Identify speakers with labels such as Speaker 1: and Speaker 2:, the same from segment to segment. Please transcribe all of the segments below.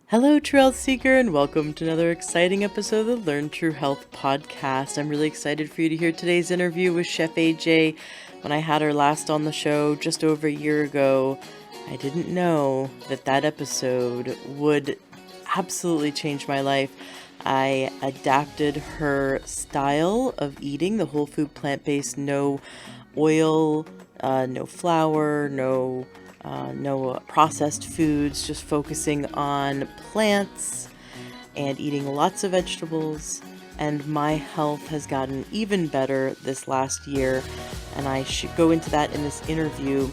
Speaker 1: Hello, Trail Seeker, and welcome to another exciting episode of the Learn True Health podcast. I'm really excited for you to hear today's interview with Chef AJ. When I had her last on the show just over a year ago, I didn't know that episode would absolutely change my life. I adapted her style of eating, the whole food, plant-based, no oil, no flour, no processed foods, just focusing on plants and eating lots of vegetables. And my health has gotten even better this last year, and I should go into that in this interview.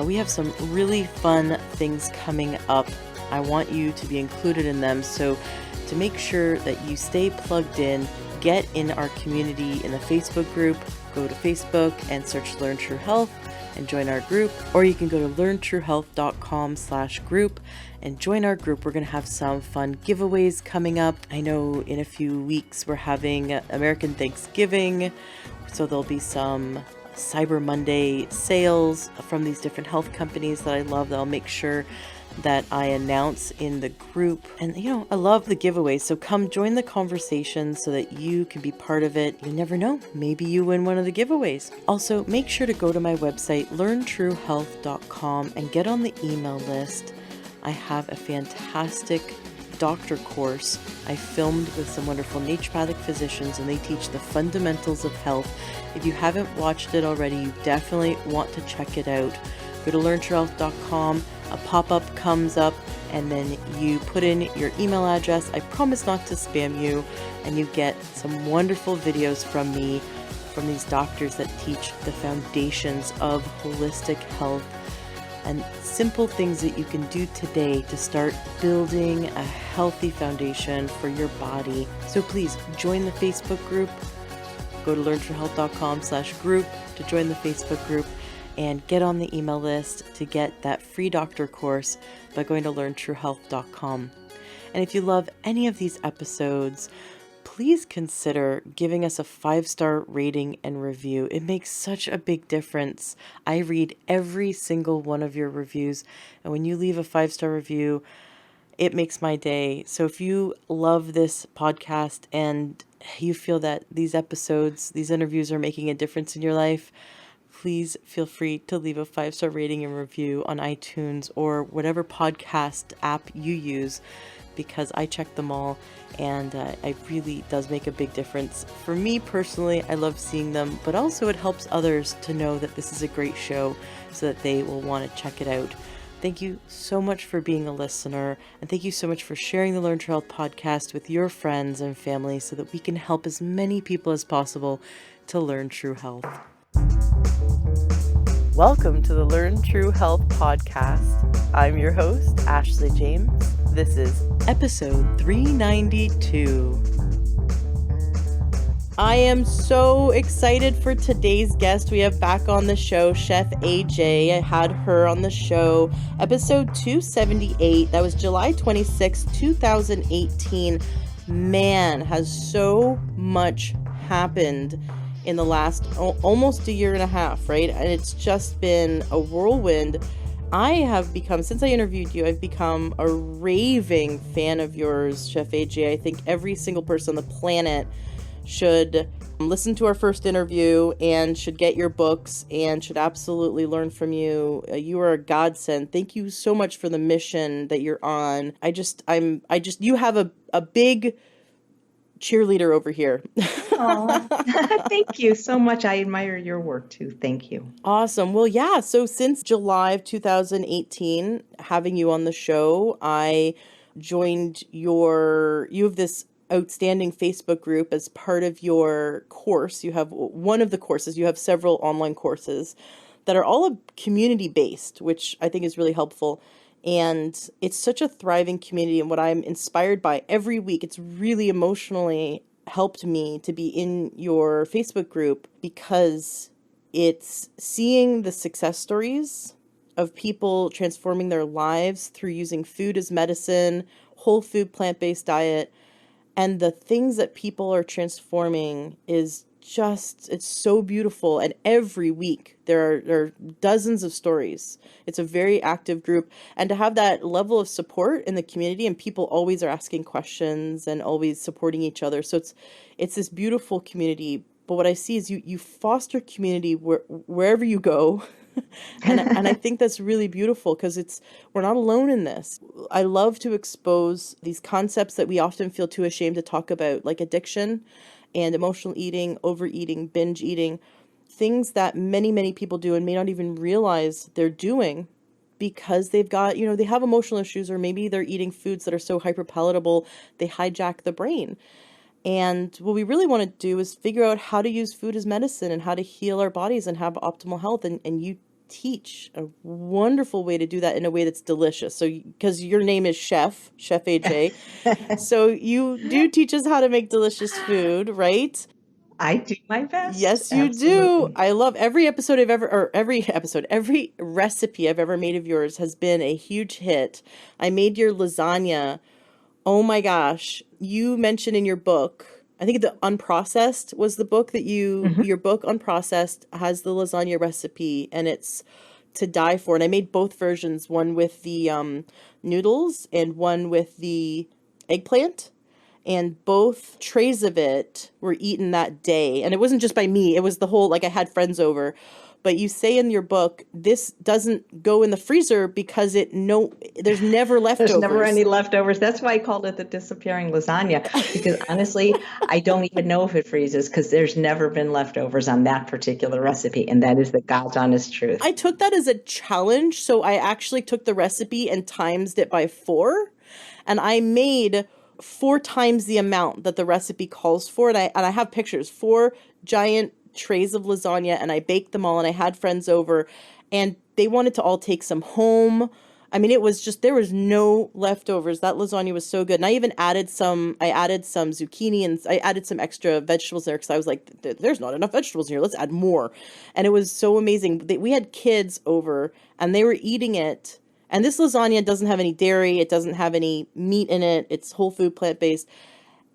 Speaker 1: We have some really fun things coming up. I want you to be included in them, so to make sure that you stay plugged in, get in our community in the Facebook group. Go to Facebook and search Learn True Health and join our group, or you can go to learntruehealth.com/group and join our group. We're going to have some fun giveaways coming up. I know in a few weeks we're having American Thanksgiving, so there'll be some Cyber Monday sales from these different health companies that I love that I'll make sure that I announce in the group. And I love the giveaways, so come join the conversation so that you can be part of it. You never know, maybe you win one of the giveaways. Also, make sure to go to my website learntruehealth.com and get on the email list. I have a fantastic doctor course I filmed with some wonderful naturopathic physicians, and they teach the fundamentals of health. If you haven't watched it already, you definitely want to check it out. Go to learntruehealth.com. A pop-up comes up, and then you put in your email address. I promise not to spam you, and you get some wonderful videos from me, from these doctors that teach the foundations of holistic health and simple things that you can do today to start building a healthy foundation for your body. So please join the Facebook group. Go to learntruehealth.com/group to join the Facebook group, and get on the email list to get that free doctor course by going to learntruehealth.com. And if you love any of these episodes, please consider giving us a 5-star rating and review. It makes such a big difference. I read every single one of your reviews, and when you leave a 5-star review, it makes my day. So if you love this podcast and you feel that these episodes, these interviews are making a difference in your life, please feel free to leave a 5-star rating and review on iTunes or whatever podcast app you use, because I check them all, and it really does make a big difference. For me personally, I love seeing them, but also it helps others to know that this is a great show so that they will want to check it out. Thank you so much for being a listener, and thank you so much for sharing the Learn True Health podcast with your friends and family so that we can help as many people as possible to learn true health. Welcome to the Learn True Health podcast. I'm your host, Ashley James. This is episode 392. I am so excited for today's guest. We have back on the show Chef AJ. I had her on the show, episode 278. That was July 26, 2018. Man, has so much happened in the last almost a year and a half, right? And it's just been a whirlwind. I have become, since I interviewed you, I've become a raving fan of yours, Chef AJ. I think every single person on the planet should listen to our first interview and should get your books and should absolutely learn from you. You are a godsend. Thank you so much for the mission that you're on. You have a big cheerleader over here.
Speaker 2: Oh, thank you so much. I admire your work too. Thank you.
Speaker 1: Awesome. Well, yeah. So since July of 2018, having you on the show, I joined you have this outstanding Facebook group as part of your course. You have one of the courses, you have several online courses that are all community based, which I think is really helpful. And it's such a thriving community, and what I'm inspired by every week, it's really emotionally helped me to be in your Facebook group, because it's seeing the success stories of people transforming their lives through using food as medicine, whole food, plant-based diet, and the things that people are transforming is it's so beautiful. And every week there are dozens of stories. It's a very active group. And to have that level of support in the community, and people always are asking questions and always supporting each other. So it's this beautiful community. But what I see is you foster community wherever you go. And I think that's really beautiful because we're not alone in this. I love to expose these concepts that we often feel too ashamed to talk about, like addiction and emotional eating, overeating, binge eating, things that many, many people do and may not even realize they're doing because they've got, they have emotional issues, or maybe they're eating foods that are so hyperpalatable, they hijack the brain. And what we really want to do is figure out how to use food as medicine and how to heal our bodies and have optimal health. And you teach a wonderful way to do that in a way that's delicious. So, because your name is Chef AJ, so you do teach us how to make delicious food, right?
Speaker 2: I do my best.
Speaker 1: Yes, you do.
Speaker 2: Absolutely.
Speaker 1: I love every episode every recipe I've ever made of yours has been a huge hit. I made your lasagna. Oh my gosh. You mentioned in your book, I think the Unprocessed was the book that
Speaker 2: Mhm.
Speaker 1: your book Unprocessed has the lasagna recipe, and it's to die for. And I made both versions, one with the noodles and one with the eggplant. And both trays of it were eaten that day. And it wasn't just by me, it was the whole, like I had friends over. But you say in your book, this doesn't go in the freezer because there's never
Speaker 2: There's never
Speaker 1: leftovers.
Speaker 2: any leftovers. That's why I called it the disappearing lasagna, because honestly, I don't even know if it freezes because there's never been leftovers on that particular recipe. And that is the God's honest truth.
Speaker 1: I took that as a challenge, so I actually took the recipe and times it by 4, and I made 4 times the amount that the recipe calls for, and I have pictures, 4 giant trays of lasagna, and I baked them all, and I had friends over, and they wanted to all take some home. I mean, it was just, there was no leftovers. That lasagna was so good. And I added some zucchini, and I added some extra vegetables there because I was like, there's not enough vegetables here. Let's add more. And it was so amazing. We had kids over and they were eating it. And this lasagna doesn't have any dairy. It doesn't have any meat in it. It's whole food, plant-based,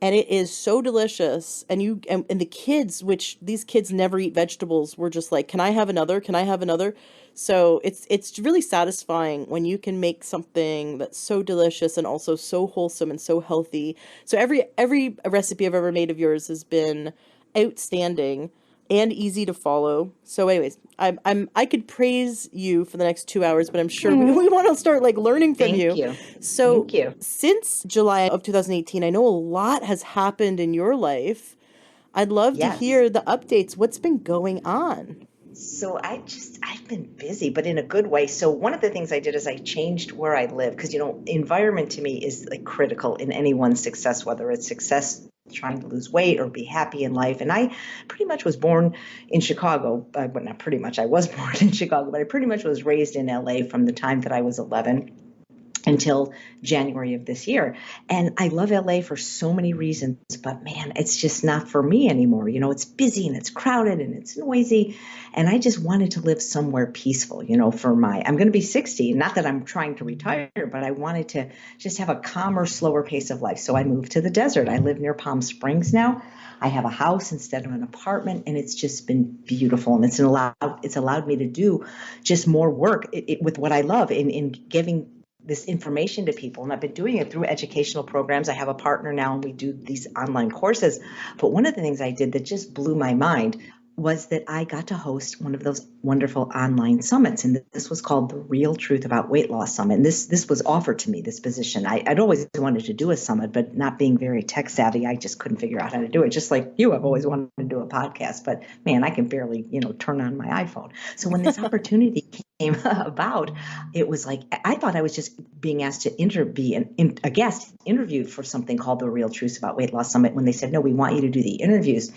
Speaker 1: and it is so delicious. And the kids, which these kids never eat vegetables, were just like, can I have another? Can I have another? So it's really satisfying when you can make something that's so delicious and also so wholesome and so healthy. So every recipe I've ever made of yours has been outstanding and easy to follow. So anyways, I could praise you for the next 2 hours, but I'm sure we want to start like learning from
Speaker 2: Thank
Speaker 1: you.
Speaker 2: you.
Speaker 1: So
Speaker 2: Thank you.
Speaker 1: since July of 2018, I know a lot has happened in your life. I'd love to
Speaker 2: Yes.
Speaker 1: hear the updates. What's been going on?
Speaker 2: So I've been busy, but in a good way. So one of the things I did is I changed where I live because, environment to me is like critical in anyone's success, whether it's success trying to lose weight or be happy in life. And I pretty much was born in Chicago. But not pretty much, I was born in Chicago, but I pretty much was raised in LA from the time that I was 11 until January of this year. And I love LA for so many reasons, but man, it's just not for me anymore. It's busy and it's crowded and it's noisy. And I just wanted to live somewhere peaceful, I'm going to be 60. Not that I'm trying to retire, but I wanted to just have a calmer, slower pace of life. So I moved to the desert. I live near Palm Springs now. I have a house instead of an apartment, and it's just been beautiful. And it's allowed me to do just more work with what I love in giving this information to people. And I've been doing it through educational programs. I have a partner now and we do these online courses. But one of the things I did that just blew my mind was that I got to host one of those wonderful online summits. And this was called the Real Truth About Weight Loss Summit. And this was offered to me, this position. I'd always wanted to do a summit, but not being very tech savvy, I just couldn't figure out how to do it. Just like you, I've always wanted to do a podcast, but man, I can barely, turn on my iPhone. So when this opportunity came about, it was like, I thought I was just being asked to be a guest interviewed for something called the Real Truth About Weight Loss Summit. When they said, no, we want you to do the interviews.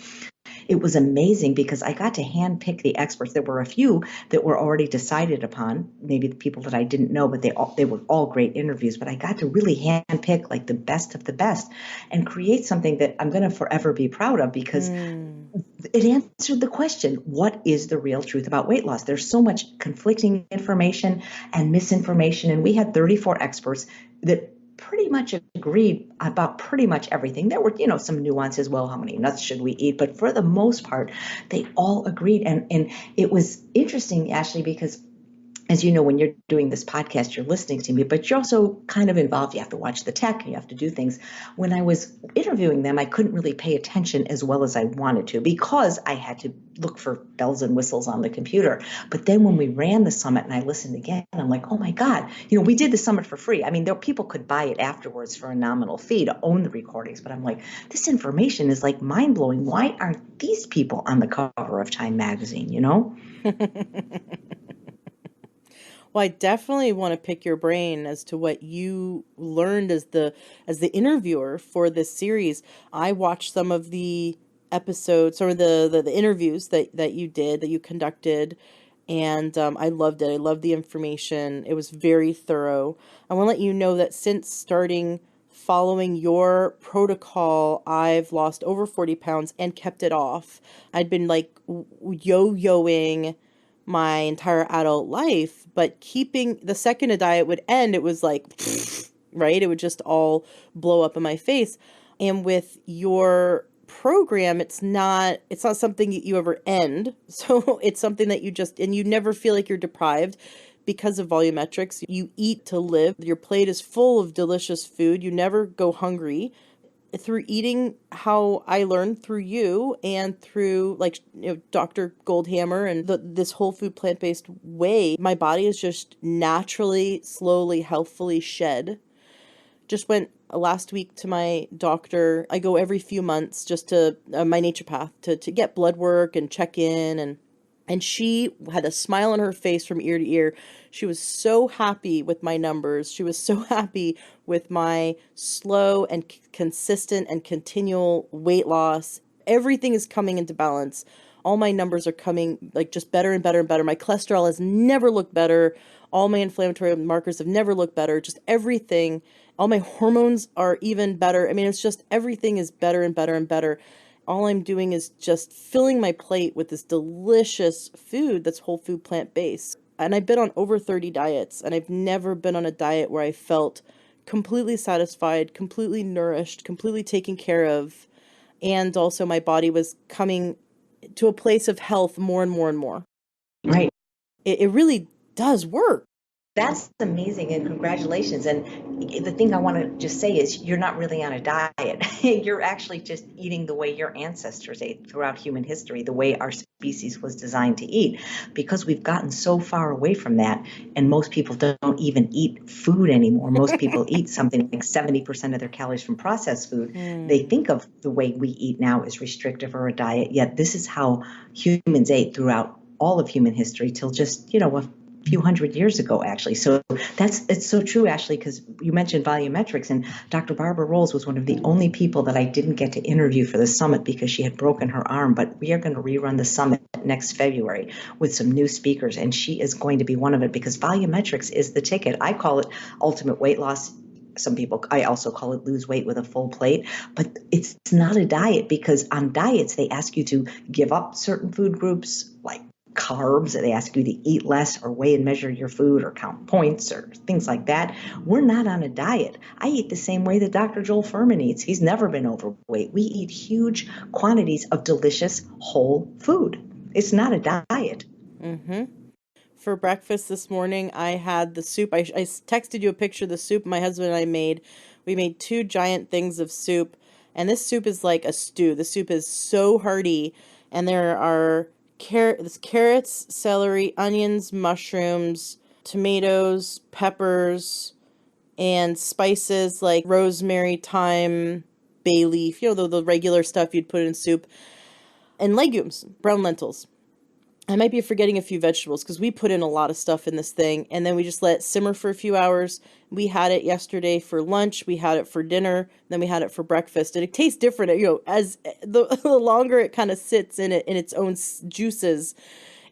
Speaker 2: It was amazing because I got to handpick the experts. There were a few that were already decided upon, maybe the people that I didn't know, but they were all great interviews. But I got to really handpick like the best of the best and create something that I'm going to forever be proud of because it answered the question, what is the real truth about weight loss? There's so much conflicting information and misinformation. And we had 34 experts that pretty much agreed about pretty much everything. There were, some nuances. Well, how many nuts should we eat? But for the most part, they all agreed. And it was interesting, Ashley, because as you know, when you're doing this podcast, you're listening to me, but you're also kind of involved. You have to watch the tech, you have to do things. When I was interviewing them, I couldn't really pay attention as well as I wanted to because I had to look for bells and whistles on the computer. But then when we ran the summit and I listened again, I'm like, oh my God, we did the summit for free. I mean, people could buy it afterwards for a nominal fee to own the recordings. But I'm like, this information is like mind blowing. Why aren't these people on the cover of Time magazine,
Speaker 1: Well, I definitely want to pick your brain as to what you learned as the interviewer for this series. I watched some of the episodes or the interviews that you did, that you conducted, and I loved it. I loved the information. It was very thorough. I want to let you know that since starting following your protocol, I've lost over 40 pounds and kept it off. I'd been like yo-yoing my entire adult life, but keeping the second a diet would end, it was like, right? It would just all blow up in my face. And with your program, it's not something that you ever end. So it's something that and you never feel like you're deprived because of volumetrics. You eat to live. Your plate is full of delicious food. You never go hungry. Through eating how I learned through you and through Dr. Goldhammer and this whole food plant-based way, my body is just naturally, slowly, healthfully shed. Just went last week to my doctor. I go every few months just to my naturopath to get blood work and check in, and she had a smile on her face from ear to ear. She was so happy with my numbers. She was so happy with my slow and consistent and continual weight loss. Everything is coming into balance. All my numbers are coming like just better and better and better. My cholesterol has never looked better. All my inflammatory markers have never looked better. Just everything. All my hormones are even better. I mean, it's just everything is better and better and better. All I'm doing is just filling my plate with this delicious food that's whole food plant-based. And I've been on over 30 diets, and I've never been on a diet where I felt completely satisfied, completely nourished, completely taken care of. And also my body was coming to a place of health more and more and more.
Speaker 2: Right.
Speaker 1: It really does work.
Speaker 2: That's amazing, and congratulations. And the thing I want to just say is you're not really on a diet. You're actually just eating the way your ancestors ate throughout human history, the way our species was designed to eat. Because we've gotten so far away from that, and most people don't even eat food anymore. Most people eat something like 70% of their calories from processed food. They think of the way we eat now as restrictive or a diet, yet this is how humans ate throughout all of human history till just, a few hundred years ago, actually. So it's so true, Ashley, because you mentioned volumetrics, and Dr. Barbara Rolls was one of the only people that I didn't get to interview for the summit because she had broken her arm. But we are going to rerun the summit next February with some new speakers, and she is going to be one of it because volumetrics is the ticket. I call it ultimate weight loss. I also call it lose weight with a full plate, but it's not a diet because on diets, they ask you to give up certain food groups like carbs. They ask you to eat less or weigh and measure your food or count points or things like that. We're not on a diet. I eat the same way that Dr. Joel Furman eats. He's never been overweight. We eat huge quantities of delicious whole food. It's not a diet.
Speaker 1: Mm-hmm. For breakfast this morning, I had the soup. I texted you a picture of the soup my husband and I made. We made 2 giant things of soup, and this soup is like a stew. The soup is so hearty, and there are carrots, celery, onions, mushrooms, tomatoes, peppers, and spices like rosemary, thyme, bay leaf, the regular stuff you'd put in soup, and legumes, brown lentils. I might be forgetting a few vegetables because we put in a lot of stuff in this thing, and then we just let it simmer for a few hours. We had it yesterday for lunch, we had it for dinner, then we had it for breakfast, and it tastes different. As the longer it kind of sits in its own juices,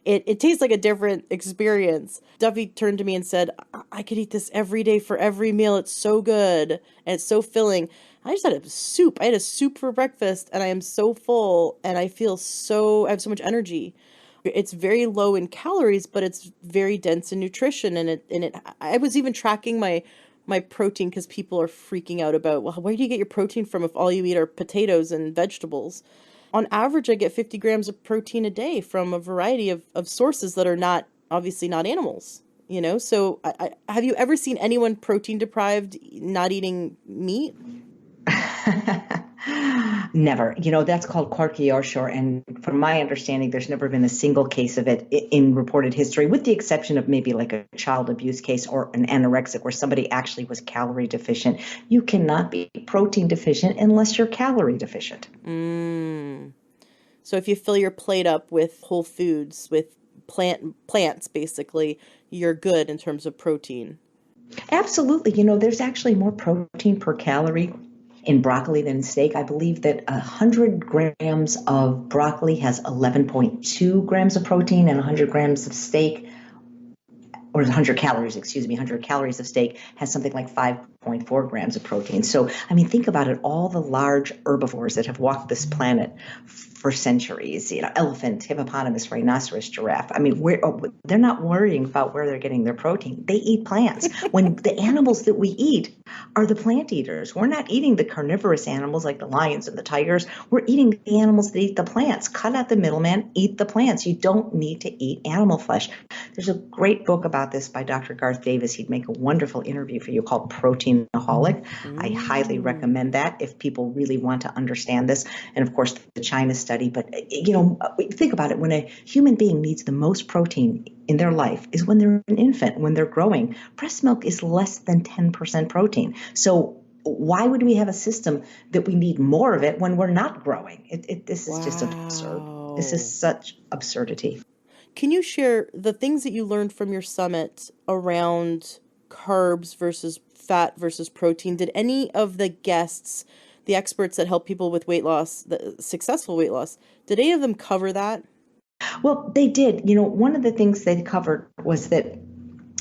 Speaker 1: it tastes like a different experience. Duffy turned to me and said, I could eat this every day for every meal. It's so good and it's so filling. I just had a soup. I had a soup for breakfast, and I am so full, and I have so much energy. It's very low in calories, but it's very dense in nutrition. I was even tracking my my protein because people are freaking out about, well, where do you get your protein from if all you eat are potatoes and vegetables? On average, I get 50 grams of protein a day from a variety of sources that are not, obviously not animals, you know? So have you ever seen anyone protein deprived not eating meat?
Speaker 2: Never. That's called Kwartjoeshur, and from my understanding, there's never been a single case of it in reported history, with the exception of maybe like a child abuse case or an anorexic where somebody actually was calorie deficient. You cannot be protein deficient unless you're calorie deficient.
Speaker 1: Mm. So if you fill your plate up with whole foods, with plants, basically, you're good in terms of protein.
Speaker 2: Absolutely. There's actually more protein per calorie in broccoli than in steak. I believe that 100 grams of broccoli has 11.2 grams of protein, and 100 grams of steak, or 100 calories, excuse me, 100 calories of steak has something like 5.4 grams of protein. So, I mean, think about it. All the large herbivores that have walked this planet for centuries, elephant, hippopotamus, rhinoceros, giraffe. I mean, they're not worrying about where they're getting their protein. They eat plants. When the animals that we eat are the plant eaters. We're not eating the carnivorous animals like the lions and the tigers. We're eating the animals that eat the plants. Cut out the middleman, eat the plants. You don't need to eat animal flesh. There's a great book about this by Dr. Garth Davis. He'd make a wonderful interview for you called Proteinaholic. I highly recommend that if people really want to understand this. And of course, the China study. But, think about it. When a human being needs the most protein in their life is when they're an infant, when they're growing. Breast milk is less than 10% protein. So why would we have a system that we need more of it when we're not growing? This is just absurd. This is such absurdity.
Speaker 1: Can you share the things that you learned from your summit around carbs versus fat versus protein? Did any of the guests, the experts that help people with weight loss, the successful weight loss, did any of them cover that?
Speaker 2: Well, they did. One of the things they covered was that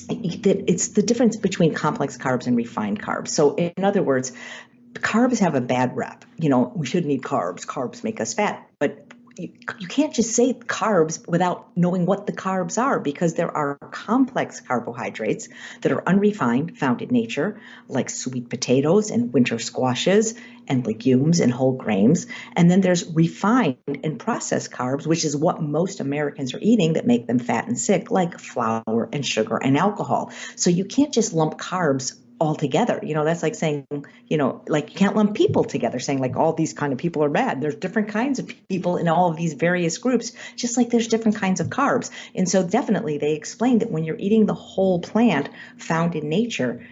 Speaker 2: it's the difference between complex carbs and refined carbs. So in other words, carbs have a bad rep. We shouldn't eat carbs. Carbs make us fat. But you can't just say carbs without knowing what the carbs are, because there are complex carbohydrates that are unrefined, found in nature, like sweet potatoes and winter squashes and legumes and whole grains. And then there's refined and processed carbs, which is what most Americans are eating that make them fat and sick, like flour and sugar and alcohol. So you can't just lump carbs all together. That's like saying, like you can't lump people together, saying like all these kind of people are bad. There's different kinds of people in all of these various groups, just like there's different kinds of carbs. And so definitely they explained that when you're eating the whole plant found in nature,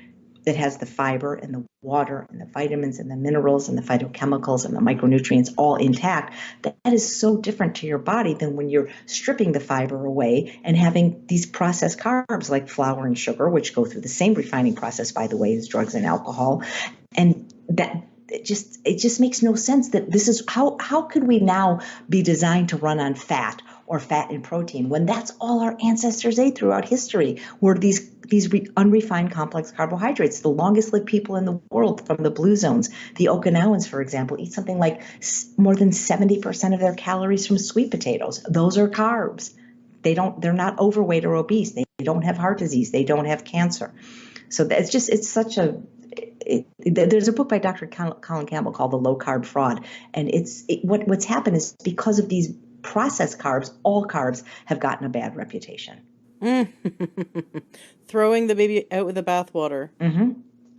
Speaker 2: that has the fiber and the water and the vitamins and the minerals and the phytochemicals and the micronutrients all intact, that is so different to your body than when you're stripping the fiber away and having these processed carbs like flour and sugar, which go through the same refining process, by the way, as drugs and alcohol. And that it just makes no sense that this is how could we now be designed to run on fat or fat and protein when that's all our ancestors ate throughout history, were these unrefined complex carbohydrates. The longest lived people in the world from the blue zones, the Okinawans, for example, eat something like more than 70% of their calories from sweet potatoes. Those are carbs. They're not overweight or obese. They don't have heart disease. They don't have cancer. So there's a book by Dr. Colin Campbell called The Low Carb Fraud. And what's happened is because of these processed carbs, all carbs have gotten a bad reputation.
Speaker 1: Throwing the baby out with the bathwater.
Speaker 2: Mm-hmm.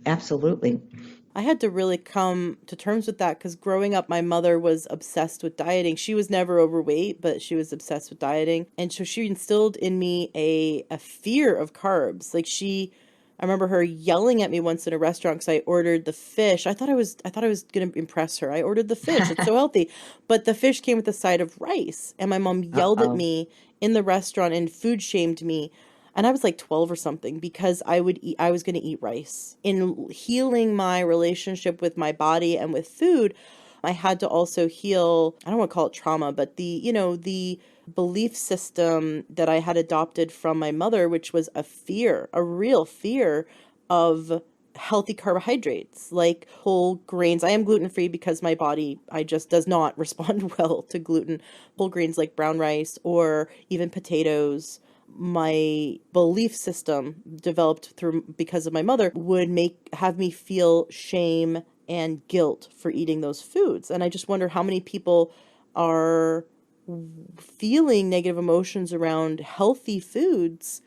Speaker 2: Absolutely.
Speaker 1: I had to really come to terms with that because growing up, my mother was obsessed with dieting. She was never overweight, but she was obsessed with dieting. And so she instilled in me a fear of carbs. I remember her yelling at me once in a restaurant because I ordered the fish. I thought I was going to impress her. I ordered the fish. It's so healthy. But the fish came with a side of rice. And my mom yelled at me in the restaurant and food shamed me. And I was like 12 or something because I was going to eat rice. In healing my relationship with my body and with food, I had to also heal, I don't want to call it trauma, but the belief system that I had adopted from my mother, which was a real fear of healthy carbohydrates, like whole grains. I am gluten-free because my body, I just does not respond well to gluten. Whole grains like brown rice or even potatoes, my belief system developed through because of my mother would have me feel shame and guilt for eating those foods. And I just wonder how many people are feeling negative emotions around healthy foods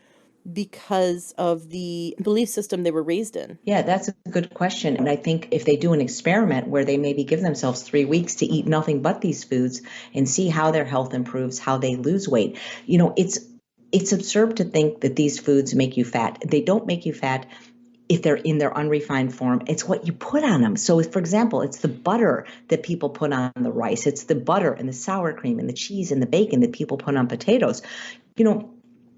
Speaker 1: because of the belief system they were raised in.
Speaker 2: Yeah, that's a good question. And I think if they do an experiment where they maybe give themselves 3 weeks to eat nothing but these foods and see how their health improves, how they lose weight, it's absurd to think that these foods make you fat. They don't make you fat if they're in their unrefined form. It's what you put on them. So, for example, it's the butter that people put on the rice. It's the butter and the sour cream and the cheese and the bacon that people put on potatoes. You know,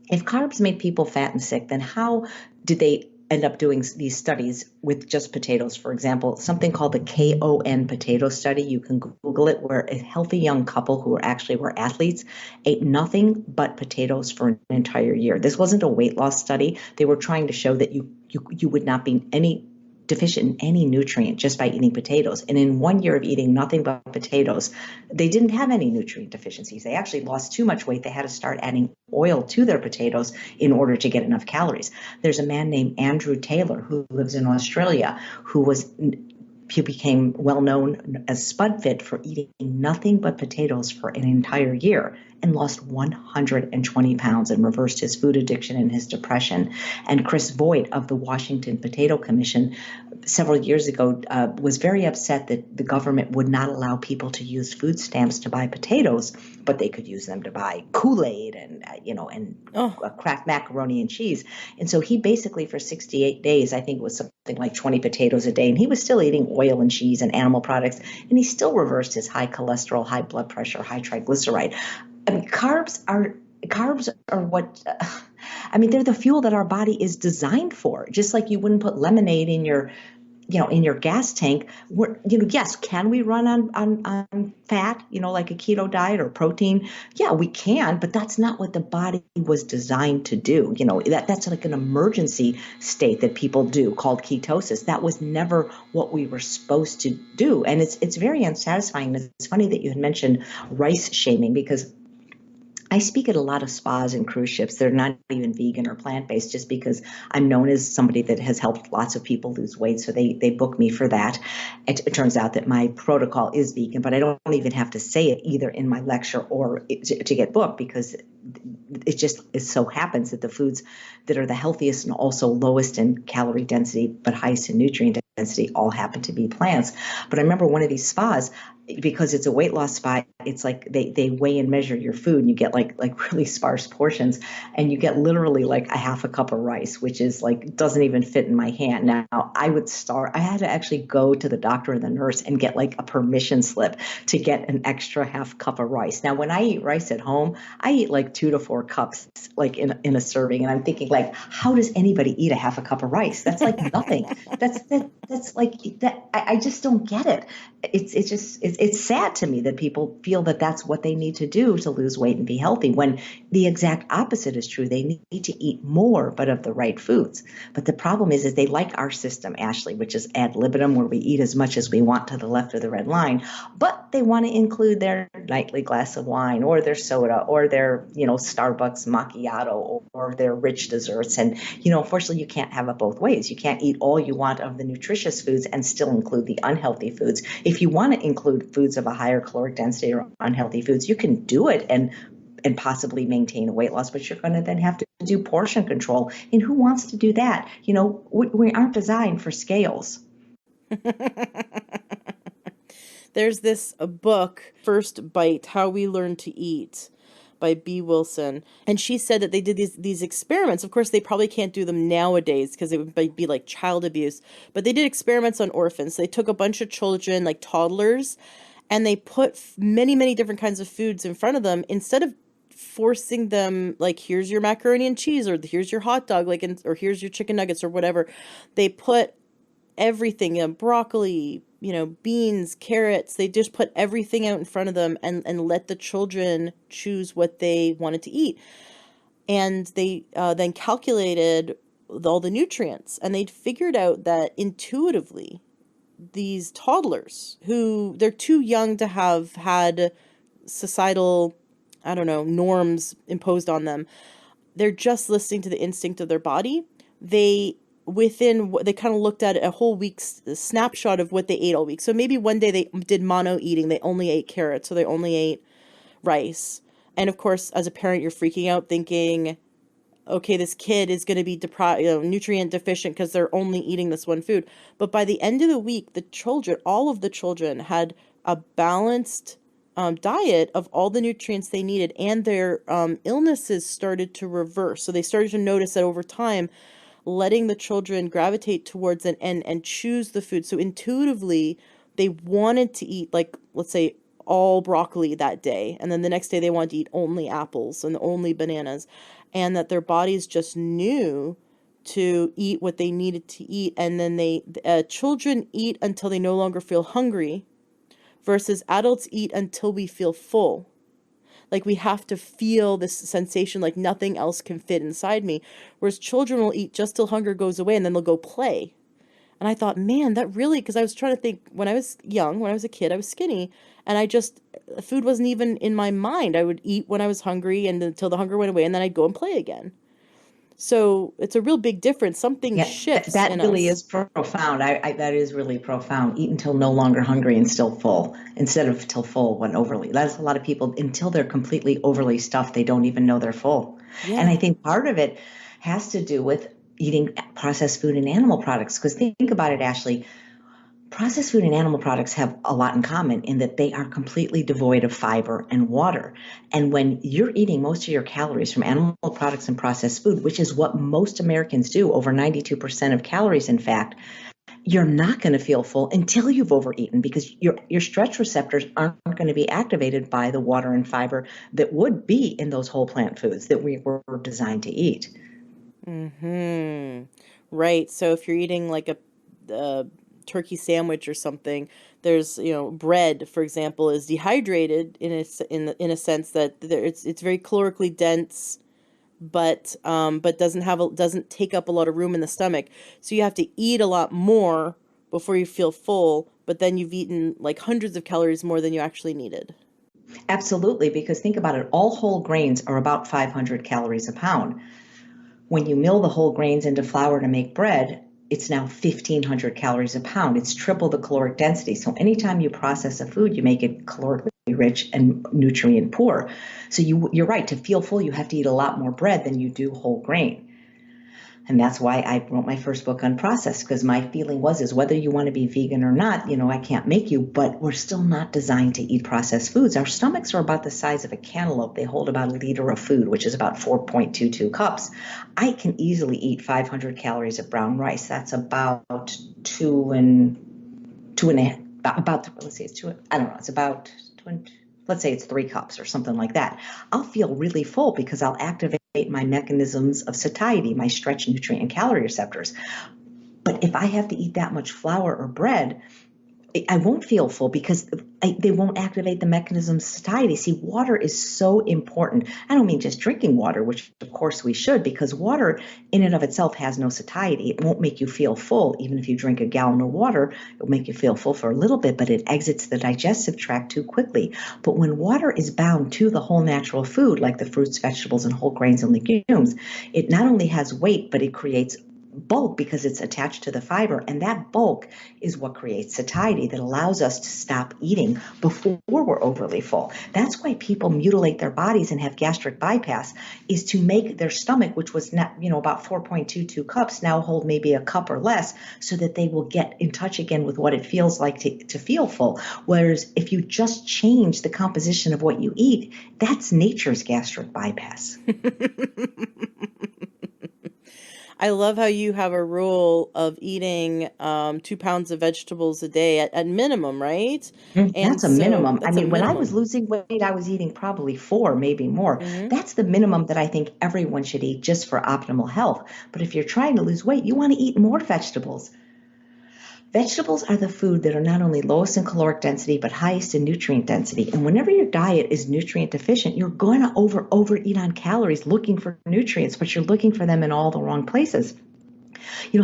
Speaker 2: if carbs made people fat and sick, then how did they end up doing these studies with just potatoes? For example, something called the KON potato study. You can Google it, where a healthy young couple who were athletes ate nothing but potatoes for an entire year. This wasn't a weight loss study. They were trying to show that you would not be deficient in any nutrient just by eating potatoes. And in 1 year of eating nothing but potatoes, they didn't have any nutrient deficiencies. They actually lost too much weight. They had to start adding oil to their potatoes in order to get enough calories. There's a man named Andrew Taylor who lives in Australia who became well known as SpudFit for eating nothing but potatoes for an entire year and lost 120 pounds and reversed his food addiction and his depression. And Chris Voigt of the Washington Potato Commission several years ago was very upset that the government would not allow people to use food stamps to buy potatoes, but they could use them to buy Kool-Aid and Kraft macaroni and cheese. And so he basically, for 68 days, I think it was something like 20 potatoes a day, and he was still eating oil and cheese and animal products, and he still reversed his high cholesterol, high blood pressure, high triglyceride. I mean, carbs are what, they're the fuel that our body is designed for. Just like you wouldn't put lemonade in your gas tank. Yes, can we run on fat, like a keto diet or protein? Yeah, we can, but that's not what the body was designed to do. That's like an emergency state that people do called ketosis. That was never what we were supposed to do. And it's very unsatisfying. It's funny that you had mentioned rice shaming, because I speak at a lot of spas and cruise ships. They're not even vegan or plant-based, just because I'm known as somebody that has helped lots of people lose weight. So they book me for that. It turns out that my protocol is vegan, but I don't even have to say it either in my lecture or to get booked, because it so happens that the foods that are the healthiest and also lowest in calorie density but highest in nutrient density all happen to be plants. But I remember one of these spas, because it's a weight loss spa, it's like they weigh and measure your food, and you get like really sparse portions, and you get literally like a half a cup of rice, which is like doesn't even fit in my hand. Now I had to actually go to the doctor or the nurse and get like a permission slip to get an extra half cup of rice. Now when I eat rice at home, I eat like 2 to 4 cups like in a serving, and I'm thinking, like, how does anybody eat a half a cup of rice? That's like nothing. That's like that. I just don't get it. It's sad to me that people feel that that's what they need to do to lose weight and be healthy, when the exact opposite is true. They need to eat more, but of the right foods. But the problem is they like our system, Ashley, which is ad libitum, where we eat as much as we want to the left of the red line, but they want to include their nightly glass of wine or their soda or their, Starbucks macchiato or their rich desserts. And, unfortunately, you can't have it both ways. You can't eat all you want of the nutritious foods and still include the unhealthy foods. If you want to include foods of a higher caloric density or unhealthy foods, you can do it and possibly maintain a weight loss, but you're going to then have to do portion control. And who wants to do that? We aren't designed for scales.
Speaker 1: There's this book, First Bite, How We Learn to Eat, by B. Wilson. And she said that they did these experiments. Of course, they probably can't do them nowadays because it would be like child abuse. But they did experiments on orphans. They took a bunch of children, like toddlers, and they put many, many different kinds of foods in front of them instead of forcing them, like, here's your macaroni and cheese, or here's your hot dog, or here's your chicken nuggets or whatever. They put everything, broccoli, beans, carrots. They just put everything out in front of them and let the children choose what they wanted to eat. And they then calculated all the nutrients, and they figured out that intuitively these toddlers, who they're too young to have had societal, I don't know, norms imposed on them, they're just listening to the instinct of their body. They kind of looked at a whole week's snapshot of what they ate all week. So maybe one day they did mono eating. They only ate carrots, so they only ate rice. And of course, as a parent, you're freaking out thinking, okay, this kid is going to be nutrient deficient because they're only eating this one food. But by the end of the week, all of the children had a balanced diet of all the nutrients they needed, and their illnesses started to reverse. So they started to notice that over time, letting the children gravitate towards and choose the food. So intuitively, they wanted to eat, like, let's say, all broccoli that day, and then the next day they wanted to eat only apples and only bananas, and that their bodies just knew to eat what they needed to eat. And then children eat until they no longer feel hungry, versus adults eat until we feel full. Like, we have to feel this sensation like nothing else can fit inside me. Whereas children will eat just till hunger goes away, and then they'll go play. And I thought, man, that really, because I was trying to think, when I was young, when I was a kid, I was skinny, and food wasn't even in my mind. I would eat when I was hungry and until the hunger went away, and then I'd go and play again. So it's a real big difference. Something
Speaker 2: Yeah,
Speaker 1: shifts
Speaker 2: that
Speaker 1: in
Speaker 2: really
Speaker 1: us.
Speaker 2: is profound. That is really profound. Eat until no longer hungry and still full, instead of till full when overly. That's a lot of people, until they're completely overly stuffed, they don't even know they're full. And I
Speaker 1: Yeah.
Speaker 2: think part of it has to do with eating processed food and animal products. Because think about it, Ashley. Processed food and animal products have a lot in common in that they are completely devoid of fiber and water. And when you're eating most of your calories from animal products and processed food, which is what most Americans do, over 92% of calories, in fact, you're not going to feel full until you've overeaten, because your stretch receptors aren't going to be activated by the water and fiber that would be in those whole plant foods that we were designed to eat.
Speaker 1: Mm-hmm. Right. So if you're eating like a turkey sandwich or something, there's, bread, for example, is dehydrated in a sense that it's very calorically dense, but doesn't take up a lot of room in the stomach. So you have to eat a lot more before you feel full, but then you've eaten like hundreds of calories more than you actually needed.
Speaker 2: Absolutely, because think about it, all whole grains are about 500 calories a pound. When you mill the whole grains into flour to make bread, it's now 1,500 calories a pound. It's triple the caloric density. So anytime you process a food, you make it calorically rich and nutrient poor. So you're right, to feel full, you have to eat a lot more bread than you do whole grain. And that's why I wrote my first book, Unprocessed, because my feeling is whether you want to be vegan or not, I can't make you, but we're still not designed to eat processed foods. Our stomachs are about the size of a cantaloupe. They hold about a liter of food, which is about 4.22 cups. I can easily eat 500 calories of brown rice. That's about two and a half, let's say it's two, I don't know, it's about let's say it's 3 cups or something like that. I'll feel really full because I'll activate my mechanisms of satiety, my stretch nutrient and calorie receptors. But if I have to eat that much flour or bread, I won't feel full because they won't activate the mechanisms of satiety. See, water is so important. I don't mean just drinking water, which of course we should, because water in and of itself has no satiety. It won't make you feel full. Even if you drink a gallon of water, it'll make you feel full for a little bit, but it exits the digestive tract too quickly. But when water is bound to the whole natural food, like the fruits, vegetables, and whole grains and legumes, it not only has weight, but it creates bulk because it's attached to the fiber, and that bulk is what creates satiety that allows us to stop eating before we're overly full. That's why people mutilate their bodies and have gastric bypass, is to make their stomach, which was not, about 4.22 cups, now hold maybe a cup or less, so that they will get in touch again with what it feels like to feel full. Whereas if you just change the composition of what you eat, that's nature's gastric bypass.
Speaker 1: I love how you have a rule of eating 2 pounds of vegetables a day at minimum, right? And
Speaker 2: That's a
Speaker 1: so
Speaker 2: minimum. I
Speaker 1: that's a
Speaker 2: mean, when I was
Speaker 1: minimum.
Speaker 2: losing weight, I was eating probably 4, maybe more.
Speaker 1: Hmm.
Speaker 2: That's the minimum that I think everyone should eat just for optimal health. But if you're trying to lose weight, you want to eat more vegetables. Vegetables are the food that are not only lowest in caloric density, but highest in nutrient density. And whenever your diet is nutrient deficient, you're going to overeat on calories looking for nutrients, but you're looking for them in all the wrong places.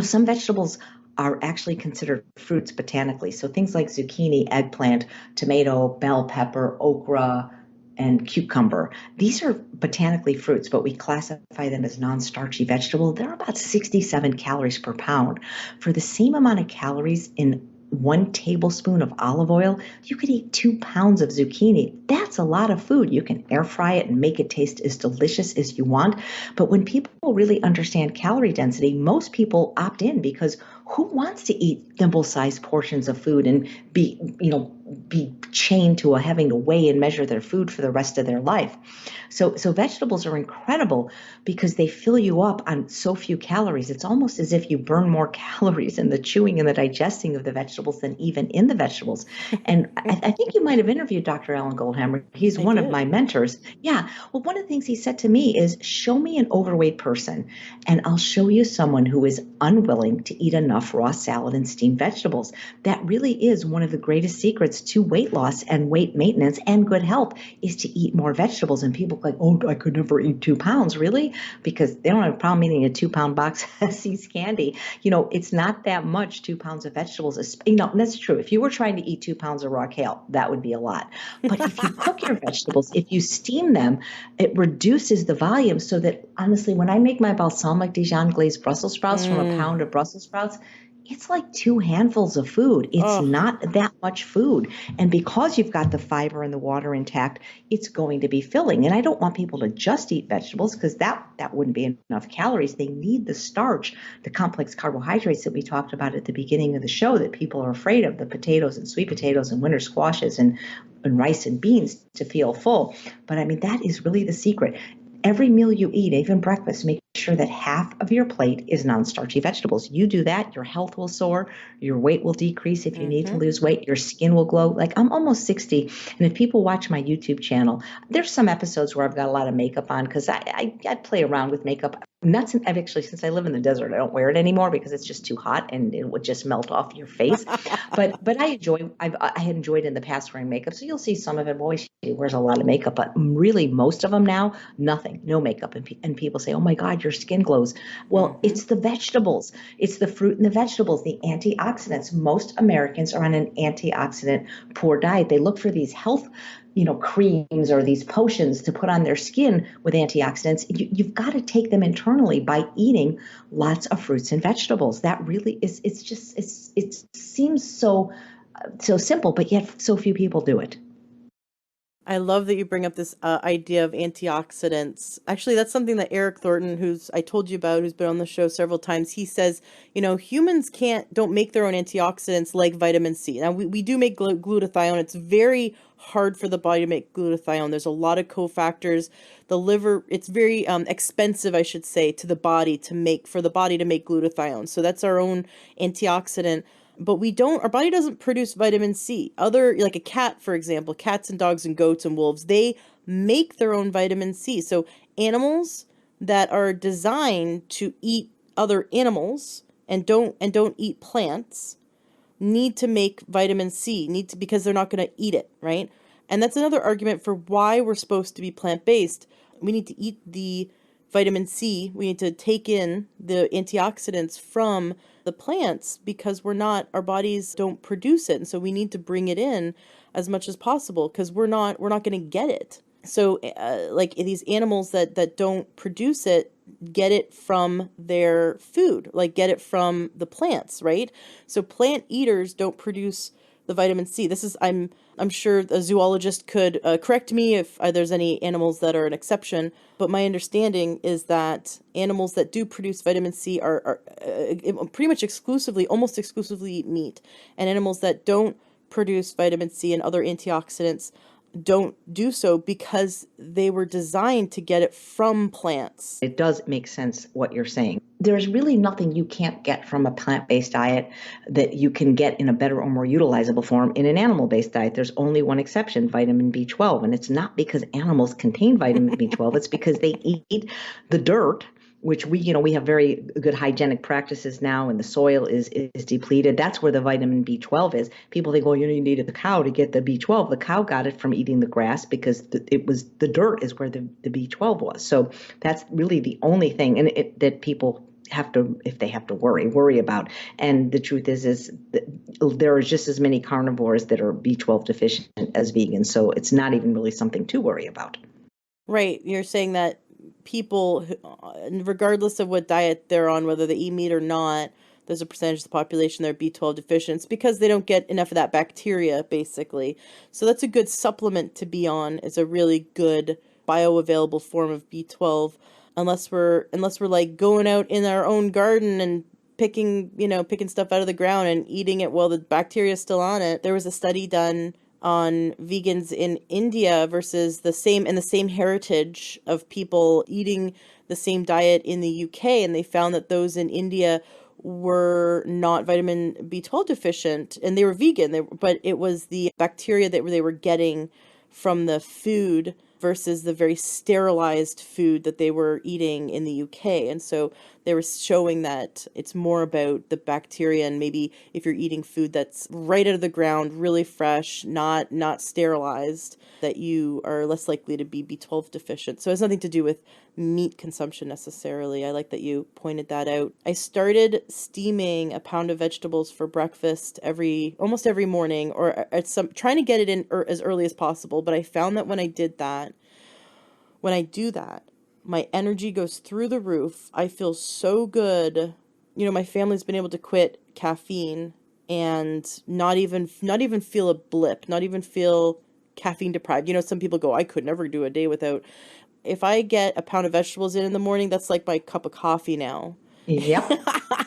Speaker 2: Some vegetables are actually considered fruits botanically. So things like zucchini, eggplant, tomato, bell pepper, okra, and cucumber. These are botanically fruits, but we classify them as non-starchy vegetable. They're about 67 calories per pound. For the same amount of calories in 1 tablespoon of olive oil, you could eat 2 pounds of zucchini. That's a lot of food. You can air fry it and make it taste as delicious as you want. But when people really understand calorie density, most people opt in because who wants to eat thimble-sized portions of food and be chained to having to weigh and measure their food for the rest of their life? So vegetables are incredible because they fill you up on so few calories. It's almost as if you burn more calories in the chewing and the digesting of the vegetables than even in the vegetables. And I think you might have interviewed Dr. Alan Goldhammer. He's
Speaker 1: I
Speaker 2: one of
Speaker 1: did.
Speaker 2: my mentors. Yeah. Well, one of the things he said to me is, show me an overweight person and I'll show you someone who is unwilling to eat enough raw salad and steamed vegetables. That really is one of the greatest secrets to weight loss and weight maintenance and good health, is to eat more vegetables. And people like, oh, I could never eat 2 pounds. Really? Because they don't have a problem eating a 2 pound box of See's candy. It's not that much, 2 pounds of vegetables. And that's true. If you were trying to eat 2 pounds of raw kale, that would be a lot. But if you cook your vegetables, if you steam them, it reduces the volume so that, honestly, when I make my balsamic Dijon glazed Brussels sprouts from a pound of Brussels sprouts, it's like 2 handfuls of food. It's
Speaker 1: Oh,
Speaker 2: not that much food. And because you've got the fiber and the water intact, it's going to be filling. And I don't want people to just eat vegetables because that wouldn't be enough calories. They need the starch, the complex carbohydrates that we talked about at the beginning of the show that people are afraid of, the potatoes and sweet potatoes and winter squashes and rice and beans to feel full. But I mean, that is really the secret. Every meal you eat, even breakfast, make sure that half of your plate is non-starchy vegetables. You do that, your health will soar, your weight will decrease if you need to lose weight, your skin will glow. Like, I'm almost 60, and if people watch my YouTube channel, there's some episodes where I've got a lot of makeup on because I play around with makeup. I've actually, since I live in the desert, I don't wear it anymore because it's just too hot and it would just melt off your face. But I had enjoyed in the past wearing makeup. So you'll see some of it. Boy, she wears a lot of makeup, but really most of them now, nothing, no makeup. And people say, oh my God, your skin glows. Well, it's the vegetables. It's the fruit and the vegetables, the antioxidants. Most Americans are on an antioxidant poor diet. They look for these health creams or these potions to put on their skin with antioxidants. You've got to take them internally by eating lots of fruits and vegetables. That really is, it seems so simple, but yet so few people do it.
Speaker 1: I love that you bring up this idea of antioxidants. Actually, that's something that Eric Thornton, who's I told you about, who's been on the show several times, he says, humans don't make their own antioxidants like vitamin C. Now, we do make glutathione. It's very hard for the body to make glutathione. There's a lot of cofactors. The liver, it's very expensive, I should say, to the body for the body to make glutathione. So that's our own antioxidant. But our body doesn't produce vitamin C. Like a cat, for example, cats and dogs and goats and wolves, they make their own vitamin C. So animals that are designed to eat other animals and don't eat plants need to make vitamin C, because they're not going to eat it, right? And that's another argument for why we're supposed to be plant-based. We need to eat the vitamin C. We need to take in the antioxidants from the plants because our bodies don't produce it. And so we need to bring it in as much as possible because we're not going to get it. So like these animals that don't produce it, get it from their food, like get it from the plants, right? So plant eaters don't produce the vitamin C. I'm sure a zoologist could correct me if there's any animals that are an exception, but my understanding is that animals that do produce vitamin C are pretty much almost exclusively eat meat, and animals that don't produce vitamin C and other antioxidants don't do so because they were designed to get it from plants.
Speaker 2: It does make sense what you're saying. There's really nothing you can't get from a plant-based diet that you can get in a better or more utilizable form in an animal-based diet. There's only one exception, vitamin B12. And it's not because animals contain vitamin B12. It's because they eat the dirt, which we have very good hygienic practices now, and the soil is depleted. That's where the vitamin B12 is. People think, you needed the cow to get the B12. The cow got it from eating the grass because the dirt is where the B12 was. So that's really the only thing that people have to worry about. And the truth is there are just as many carnivores that are B12 deficient as vegans. So it's not even really something to worry about.
Speaker 1: Right. You're saying that people, regardless of what diet they're on, whether they eat meat or not, there's a percentage of the population that are B12 deficient. It's because they don't get enough of that bacteria, basically. So that's a good supplement to be on. It's a really good bioavailable form of B12. Unless we're like going out in our own garden and picking stuff out of the ground and eating it while the bacteria is still on it. There was a study done on vegans in India versus the same heritage of people eating the same diet in the UK, and they found that those in India were not vitamin B12 deficient, and they were vegan, but it was the bacteria that they were getting from the food versus the very sterilized food that they were eating in the UK. And so they were showing that it's more about the bacteria, and maybe if you're eating food that's right out of the ground, really fresh, not sterilized, that you are less likely to be B12 deficient. So it has nothing to do with meat consumption necessarily. I like that you pointed that out. I started steaming a pound of vegetables for breakfast almost every morning, or trying to get it in as early as possible. But I found that when I do that, my energy goes through the roof. I feel so good. My family's been able to quit caffeine and not even feel a blip, not even feel caffeine deprived. Some people go, I could never do a day without. If I get a pound of vegetables in the morning, that's like my cup of coffee now.
Speaker 2: Yep,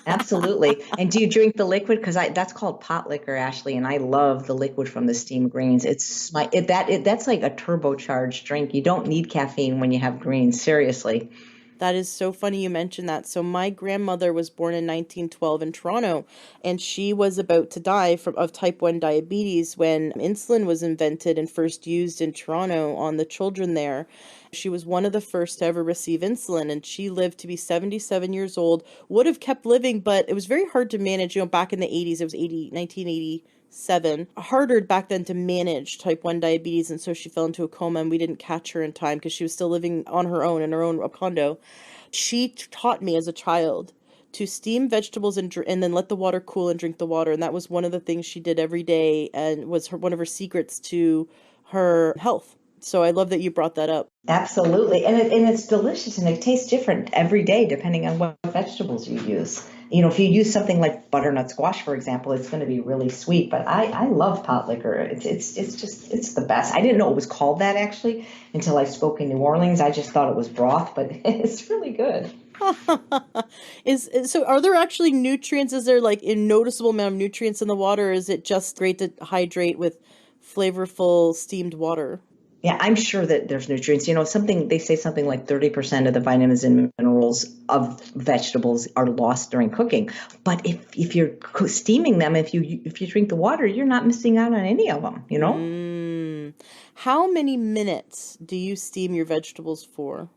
Speaker 2: absolutely. And do you drink the liquid? Because that's called pot liquor, Ashley, and I love the liquid from the steamed greens. That's like a turbocharged drink. You don't need caffeine when you have greens, seriously.
Speaker 1: That is so funny you mentioned that. So my grandmother was born in 1912 in Toronto, and she was about to die of type 1 diabetes when insulin was invented and first used in Toronto on the children there. She was one of the first to ever receive insulin, and she lived to be 77 years old, would have kept living, but it was very hard to manage. Back in the 80s, it was 1987, harder back then to manage type 1 diabetes, and so she fell into a coma, and we didn't catch her in time because she was still living on her own in her own condo. She taught me as a child to steam vegetables and then let the water cool and drink the water, and that was one of the things she did every day, and was one of her secrets to her health. So I love that you brought that up.
Speaker 2: Absolutely. And it's delicious, and it tastes different every day depending on what vegetables you use. If you use something like butternut squash, for example, it's going to be really sweet. But I love pot liquor. It's the best. I didn't know it was called that, actually, until I spoke in New Orleans. I just thought it was broth, but it's really good.
Speaker 1: So are there actually nutrients? Is there like a noticeable amount of nutrients in the water, or is it just great to hydrate with flavorful steamed water?
Speaker 2: Yeah, I'm sure that there's nutrients. They say something like 30% of the vitamins and minerals of vegetables are lost during cooking. But if you're steaming them, if you drink the water, you're not missing out on any of them.
Speaker 1: How many minutes do you steam your vegetables for?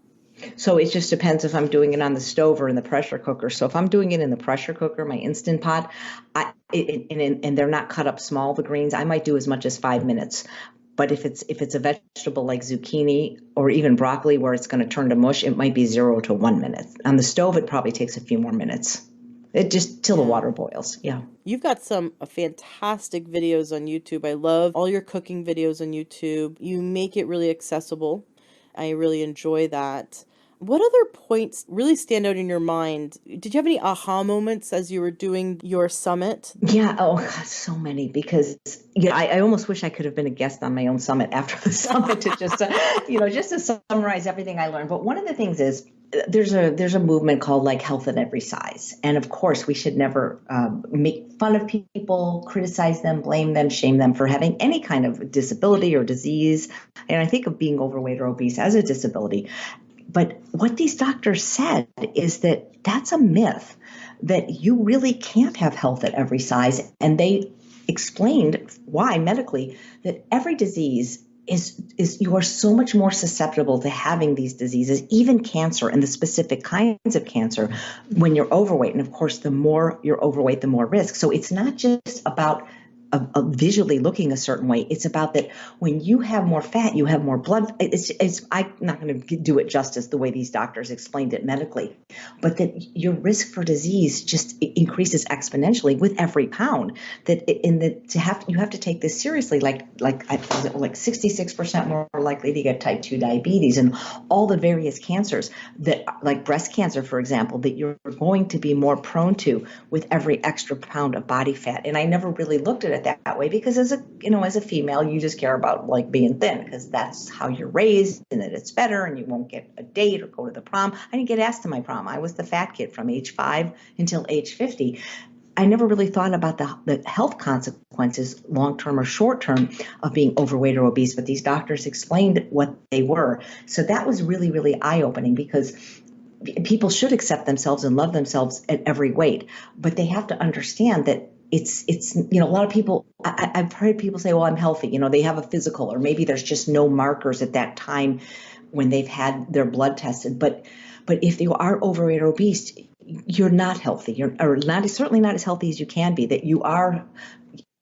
Speaker 2: So it just depends if I'm doing it on the stove or in the pressure cooker. So if I'm doing it in the pressure cooker, my Instant Pot, and they're not cut up small, the greens, I might do as much as 5 minutes. But if it's a vegetable like zucchini or even broccoli where it's going to turn to mush, it might be 0 to 1 minute. On the stove, it probably takes a few more minutes. It just till the water boils. Yeah.
Speaker 1: You've got some fantastic videos on YouTube. I love all your cooking videos on YouTube. You make it really accessible. I really enjoy that. What other points really stand out in your mind? Did you have any aha moments as you were doing your summit?
Speaker 2: Yeah. Oh, God, so many. Because I almost wish I could have been a guest on my own summit after the summit to just to summarize everything I learned. But one of the things is there's a movement called like health at every size, and of course we should never make fun of people, criticize them, blame them, shame them for having any kind of disability or disease. And I think of being overweight or obese as a disability. But what these doctors said is that that's a myth, that you really can't have health at every size. And they explained why medically that every disease is you are so much more susceptible to having these diseases, even cancer and the specific kinds of cancer, when you're overweight. And of course, the more you're overweight, the more risk. So it's not just about of visually looking a certain way. It's about that when you have more fat, you have more blood. I'm not going to do it justice the way these doctors explained it medically, but that your risk for disease just increases exponentially with every pound. That in the you have to take this seriously. Like 66% more likely to get type 2 diabetes and all the various cancers that, like breast cancer, for example, that you're going to be more prone to with every extra pound of body fat. And I never really looked at it that way, because as a female, you just care about like being thin because that's how you're raised, and that it's better, and you won't get a date or go to the prom. I didn't get asked to my prom. I was the fat kid from age 5 until age 50. I never really thought about the health consequences, long-term or short-term, of being overweight or obese, but these doctors explained what they were. So that was really, really eye-opening, because people should accept themselves and love themselves at every weight, but they have to understand that it's a lot of people, I've heard people say, well, I'm healthy, they have a physical, or maybe there's just no markers at that time when they've had their blood tested. But if you are overweight or obese, you're not healthy. Certainly not as healthy as you can be, that you are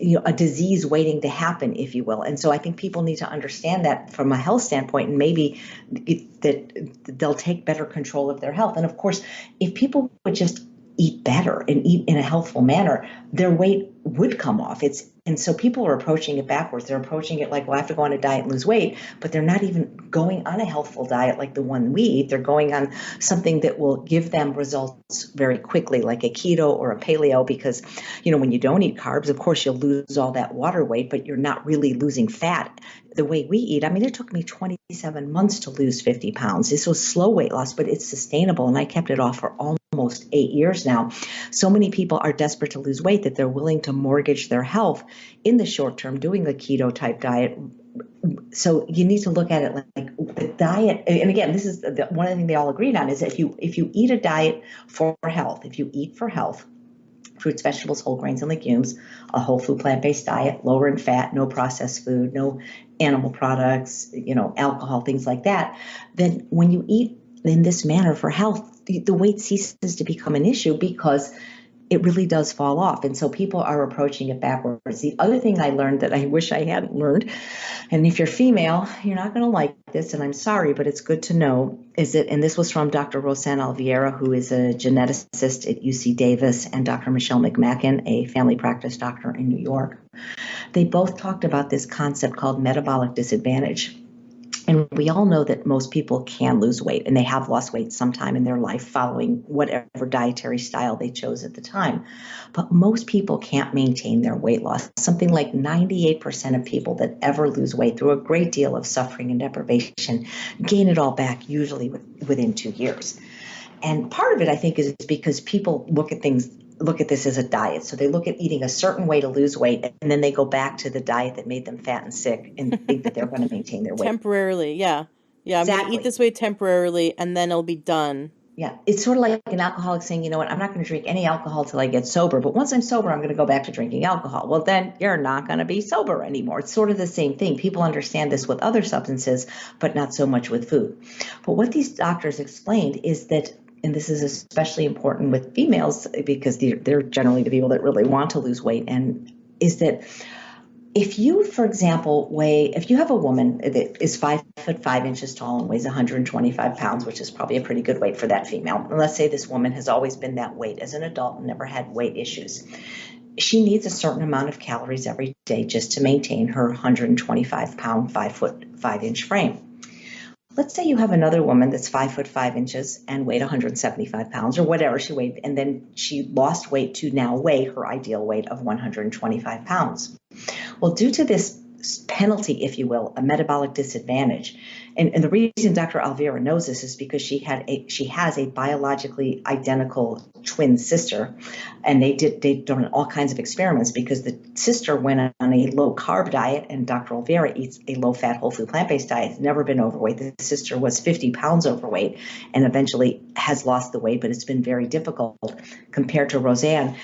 Speaker 2: a disease waiting to happen, if you will. And so I think people need to understand that from a health standpoint, and maybe that they'll take better control of their health. And of course, if people would just eat better and eat in a healthful manner, their weight would come off. And so people are approaching it backwards. They're approaching it like, well, I have to go on a diet and lose weight, but they're not even going on a healthful diet like the one we eat. They're going on something that will give them results very quickly, like a keto or a paleo, because, when you don't eat carbs, of course, you'll lose all that water weight, but you're not really losing fat the way we eat. I mean, it took me 27 months to lose 50 pounds. This was slow weight loss, but it's sustainable. And I kept it off for almost 8 years now. So many people are desperate to lose weight that they're willing to mortgage their health in the short term doing a keto type diet. So you need to look at it like the diet. And again, this is one of the things they all agreed on, is that if you eat a diet for health, if you eat for health, fruits, vegetables, whole grains, and legumes, a whole food plant-based diet, lower in fat, no processed food, no animal products, alcohol, things like that, then when you eat in this manner for health, the weight ceases to become an issue, because it really does fall off. And so people are approaching it backwards. The other thing I learned that I wish I hadn't learned, and if you're female, you're not going to like this, and I'm sorry, but it's good to know, is that, and this was from Dr. Rosanne Alviera, who is a geneticist at UC Davis, and Dr. Michelle McMacken, a family practice doctor in New York. They both talked about this concept called metabolic disadvantage. And we all know that most people can lose weight, and they have lost weight sometime in their life following whatever dietary style they chose at the time. But most people can't maintain their weight loss. Something like 98% of people that ever lose weight through a great deal of suffering and deprivation gain it all back, usually within 2 years. And part of it, I think, is because people look at this as a diet. So they look at eating a certain way to lose weight, and then they go back to the diet that made them fat and sick and think that they're going to maintain their weight.
Speaker 1: Temporarily, yeah. Yeah, I'm going to eat this way temporarily, and then it'll be done.
Speaker 2: Yeah, it's sort of like an alcoholic saying, you know what, I'm not going to drink any alcohol till I get sober, but once I'm sober, I'm going to go back to drinking alcohol. Well, then you're not going to be sober anymore. It's sort of the same thing. People understand this with other substances, but not so much with food. But what these doctors explained is that, and this is especially important with females because they're generally the people that really want to lose weight, and is that if you, for example, if you have a woman that is 5'5" tall and weighs 125 pounds, which is probably a pretty good weight for that female, and let's say this woman has always been that weight as an adult and never had weight issues, she needs a certain amount of calories every day just to maintain her 125 pound, 5'5" frame. Let's say you have another woman that's 5'5" and weighed 175 pounds or whatever she weighed, and then she lost weight to now weigh her ideal weight of 125 pounds. Well, due to this penalty, if you will, a metabolic disadvantage, and the reason Dr. Alviera knows this is because she has a biologically identical twin sister, and they've done all kinds of experiments because the sister went on a low carb diet and Dr. Alviera eats a low fat whole food plant-based diet, never been overweight. The sister was 50 pounds overweight and eventually has lost the weight, but it's been very difficult compared to Roseanne.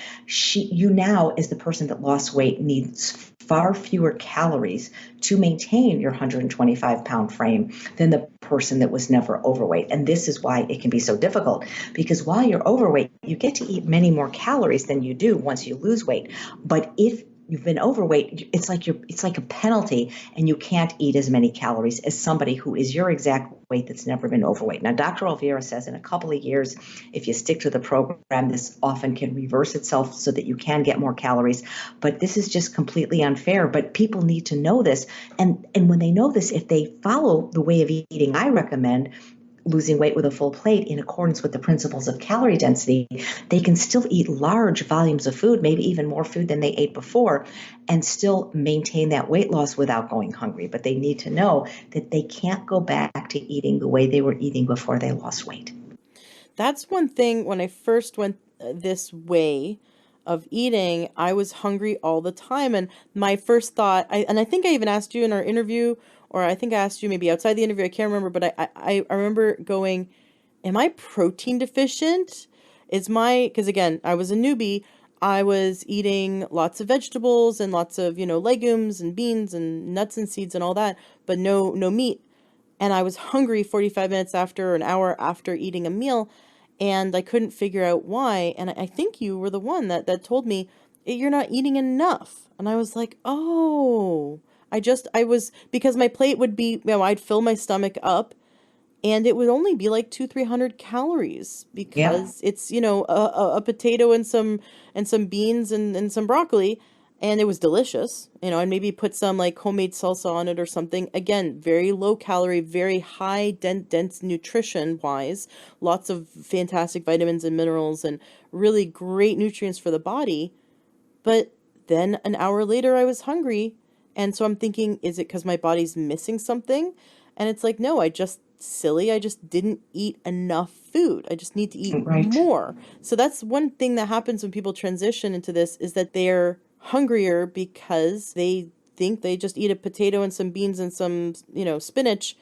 Speaker 2: You now, as the person that lost weight, needs far fewer calories to maintain your 125 pound frame than the person that was never overweight. And this is why it can be so difficult, because while you're overweight, you get to eat many more calories than you do once you lose weight. But if you've been overweight, it's like a penalty, and you can't eat as many calories as somebody who is your exact weight that's never been overweight. Now, Dr. Oliveira says in a couple of years, if you stick to the program, this often can reverse itself so that you can get more calories. But this is just completely unfair. But people need to know this. And when they know this, if they follow the way of eating I recommend, losing weight with a full plate in accordance with the principles of calorie density, they can still eat large volumes of food, maybe even more food than they ate before, and still maintain that weight loss without going hungry. But they need to know that they can't go back to eating the way they were eating before they lost weight.
Speaker 1: That's one thing when I first went this way of eating, I was hungry all the time. And my first thought, and I think I even asked you in our interview, or I think I asked you maybe outside the interview, I can't remember, but I remember going, am I protein deficient? Because again, I was a newbie. I was eating lots of vegetables and lots of, legumes and beans and nuts and seeds and all that, but no meat. And I was hungry 45 minutes after, an hour after eating a meal, and I couldn't figure out why. And I think you were the one that told me, you're not eating enough. And I was like, oh, because my plate would be, I'd fill my stomach up, and it would only be like 200-300 calories
Speaker 2: Yeah.
Speaker 1: because it's a potato and some beans and some broccoli, and it was delicious, and maybe put some like homemade salsa on it or something. Again, very low calorie, very high dense nutrition wise, lots of fantastic vitamins and minerals and really great nutrients for the body. But then an hour later I was hungry, and so I'm thinking, is it because my body's missing something? And it's like, no, I just didn't eat enough food. I just need to eat
Speaker 2: Right.
Speaker 1: more. So that's one thing that happens when people transition into this, is that they're hungrier because they think they just eat a potato and some beans and some, spinach,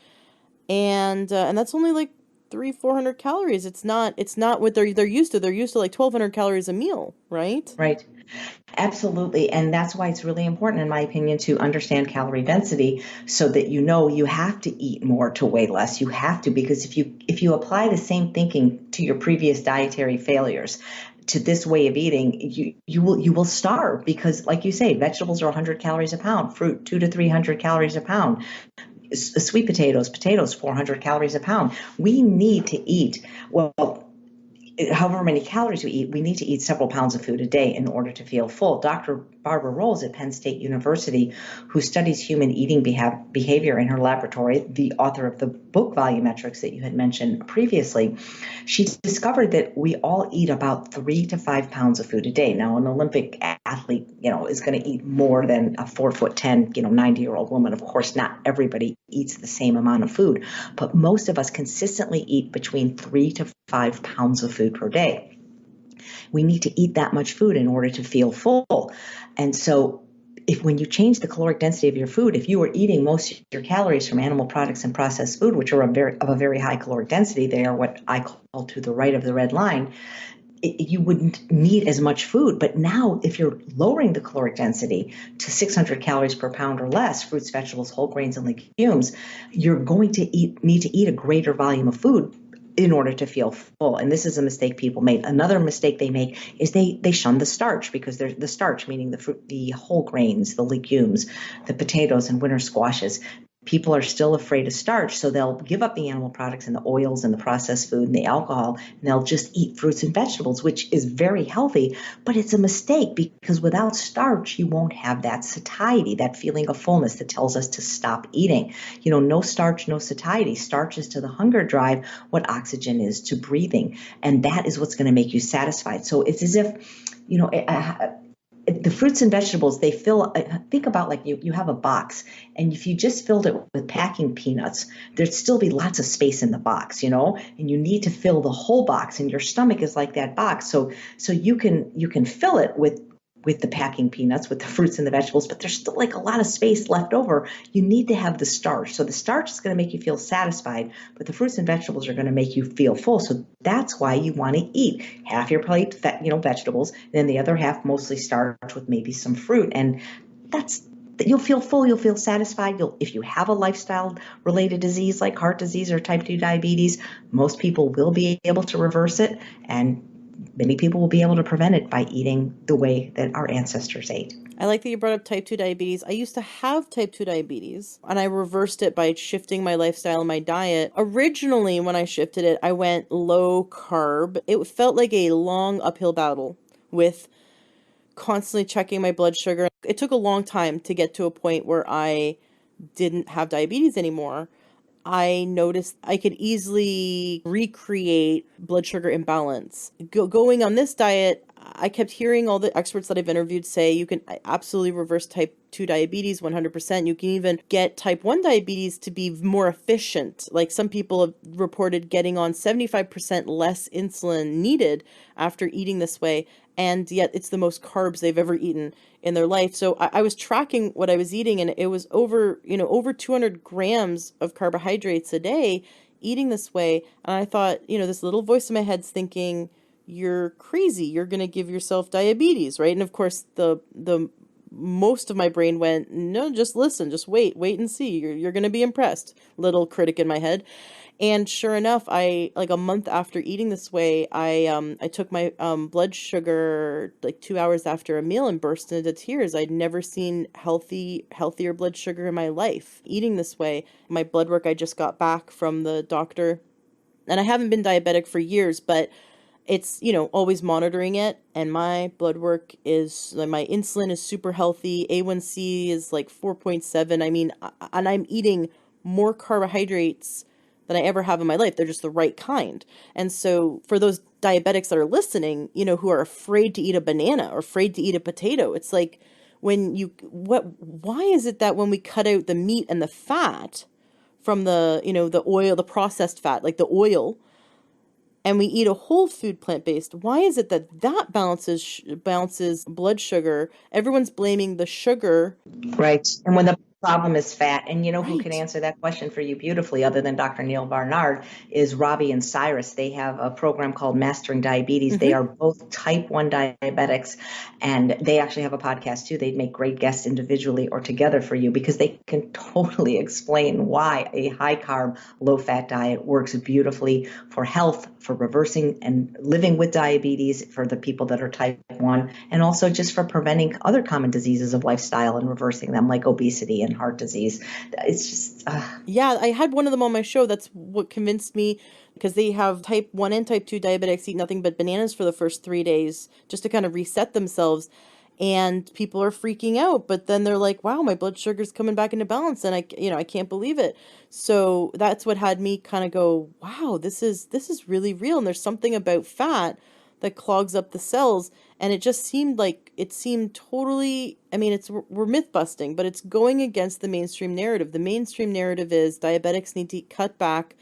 Speaker 1: and that's only like 300-400 calories. It's not what they're used to. They're used to like 1,200 calories a meal, right?
Speaker 2: Right. Absolutely. And that's why it's really important, in my opinion, to understand calorie density so that you know you have to eat more to weigh less. You have to, because if you apply the same thinking to your previous dietary failures, to this way of eating, you will starve, because, like you say, vegetables are 100 calories a pound, fruit 200 to 300 calories a pound, sweet potatoes 400 calories a pound. We need to eat, well, however many calories we eat, we need to eat several pounds of food a day in order to feel full. Dr. Barbara Rolls at Penn State University, who studies human eating behavior in her laboratory, the author of the book Volumetrics that you had mentioned previously, she discovered that we all eat about 3 to 5 pounds of food a day. Now, an Olympic athlete, is going to eat more than a 4'10", 90-year-old woman. Of course, not everybody eats the same amount of food, but most of us consistently eat between 3 to 5 pounds of food per day. We need to eat that much food in order to feel full. And so when you change the caloric density of your food, if you were eating most of your calories from animal products and processed food, which are of a very high caloric density, they are what I call to the right of the red line, you wouldn't need as much food. But now, if you're lowering the caloric density to 600 calories per pound or less, fruits, vegetables, whole grains, and legumes, you're going to need to eat a greater volume of food in order to feel full. And this is a mistake people make. Another mistake they make is they shun the starch, because there's the starch, meaning the fruit, the whole grains, the legumes, the potatoes and winter squashes. People are still afraid of starch, so they'll give up the animal products and the oils and the processed food and the alcohol, and they'll just eat fruits and vegetables, which is very healthy. But it's a mistake, because without starch, you won't have that satiety, that feeling of fullness that tells us to stop eating. No starch, no satiety. Starch is to the hunger drive what oxygen is to breathing, and that is what's going to make you satisfied. So it's as if, the fruits and vegetables, they fill, think about like you have a box, and if you just filled it with packing peanuts, there'd still be lots of space in the box, and you need to fill the whole box, and your stomach is like that box. So you can fill it with the packing peanuts, with the fruits and the vegetables, but there's still like a lot of space left over. You need to have the starch. So the starch is going to make you feel satisfied, but the fruits and vegetables are going to make you feel full. So that's why you want to eat half your plate, vegetables, and then the other half mostly starch with maybe some fruit. And you'll feel full, you'll feel satisfied. If you have a lifestyle related disease like heart disease or type 2 diabetes, most people will be able to reverse it, and many people will be able to prevent it by eating the way that our ancestors ate.
Speaker 1: I like that you brought up type 2 diabetes. I used to have type 2 diabetes and I reversed it by shifting my lifestyle and my diet. Originally, when I shifted it, I went low carb. It felt like a long uphill battle with constantly checking my blood sugar. It took a long time to get to a point where I didn't have diabetes anymore. I noticed I could easily recreate blood sugar imbalance. Going on this diet, I kept hearing all the experts that I've interviewed say you can absolutely reverse type 2 diabetes 100%. You can even get type 1 diabetes to be more efficient. Like some people have reported getting on 75% less insulin needed after eating this way. And yet it's the most carbs they've ever eaten in their life. So I was tracking what I was eating and it was over 200 grams of carbohydrates a day eating this way. And I thought, this little voice in my head's thinking, you're crazy. You're going to give yourself diabetes, right? And of course, the most of my brain went, no, just listen, just wait and see. You're going to be impressed. Little critic in my head. And sure enough, I like a month after eating this way, I took my blood sugar like 2 hours after a meal and burst into tears. I'd never seen healthier blood sugar in my life eating this way. My blood work, I just got back from the doctor, and I haven't been diabetic for years, but it's, always monitoring it. And my blood work is, like, my insulin is super healthy. A1C is like 4.7. I mean, and I'm eating more carbohydrates than I ever have in my life. They're just the right kind. And so for those diabetics that are listening, who are afraid to eat a banana or afraid to eat a potato, it's like why is it that when we cut out the meat and the fat from the oil, the processed fat, like the oil, and we eat a whole food plant-based, why is it that balances blood sugar? Everyone's blaming the sugar.
Speaker 2: Right. And when the problem is fat, and who can
Speaker 1: Right.
Speaker 2: answer that question for you beautifully other than Dr. Neil Barnard is Robbie and Cyrus. They have a program called Mastering Diabetes. They
Speaker 1: Mm-hmm.
Speaker 2: are both type 1 diabetics, and they actually have a podcast too. They'd make great guests individually or together for you because they can totally explain why a high carb, low fat diet works beautifully for health, for reversing and living with diabetes for the people that are type 1, and also just for preventing other common diseases of lifestyle and reversing them like obesity and heart disease. It's just
Speaker 1: Yeah, I had one of them on my show. That's what convinced me, because they have type 1 and type 2 diabetics eat nothing but bananas for the first 3 days just to kind of reset themselves. And people are freaking out, but then they're like, wow, my blood sugar's coming back into balance, and I can't believe it. So that's what had me kind of go, wow, this is really real. And there's something about fat that clogs up the cells. And it seemed totally, I mean, we're myth busting, but it's going against the mainstream narrative. The mainstream narrative is diabetics need to cut back.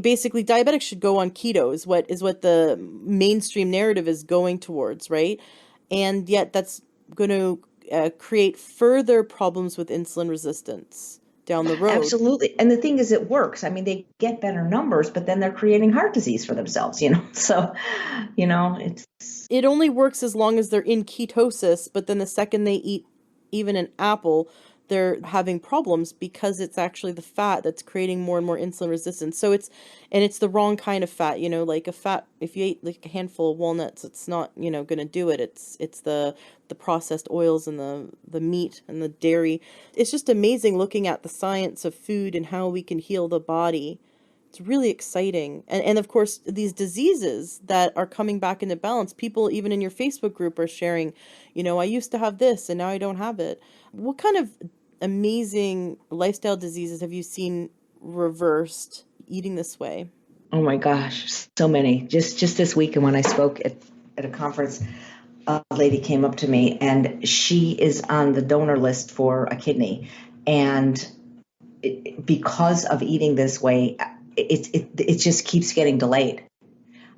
Speaker 1: Basically diabetics should go on keto is what the mainstream narrative is going towards, right? And yet that's going to create further problems with insulin resistance down the road.
Speaker 2: absolutely. And the thing is, it works. I mean, they get better numbers, but then they're creating heart disease for themselves, So, it's
Speaker 1: It only works as long as they're in ketosis, but then the second they eat even an apple, they're having problems because it's actually the fat that's creating more and more insulin resistance. It's the wrong kind of fat, like a fat, if you ate like a handful of walnuts, it's not, going to do it. It's the processed oils and the meat and the dairy. It's just amazing looking at the science of food and how we can heal the body. It's really exciting. And of course, these diseases that are coming back into balance, people even in your Facebook group are sharing, I used to have this and now I don't have it. What kind of amazing lifestyle diseases have you seen reversed eating this way?
Speaker 2: oh my gosh, so many. Just this week, and when I spoke at a conference, a lady came up to me, and she is on the donor list for a kidney, and because of eating this way, it just keeps getting delayed.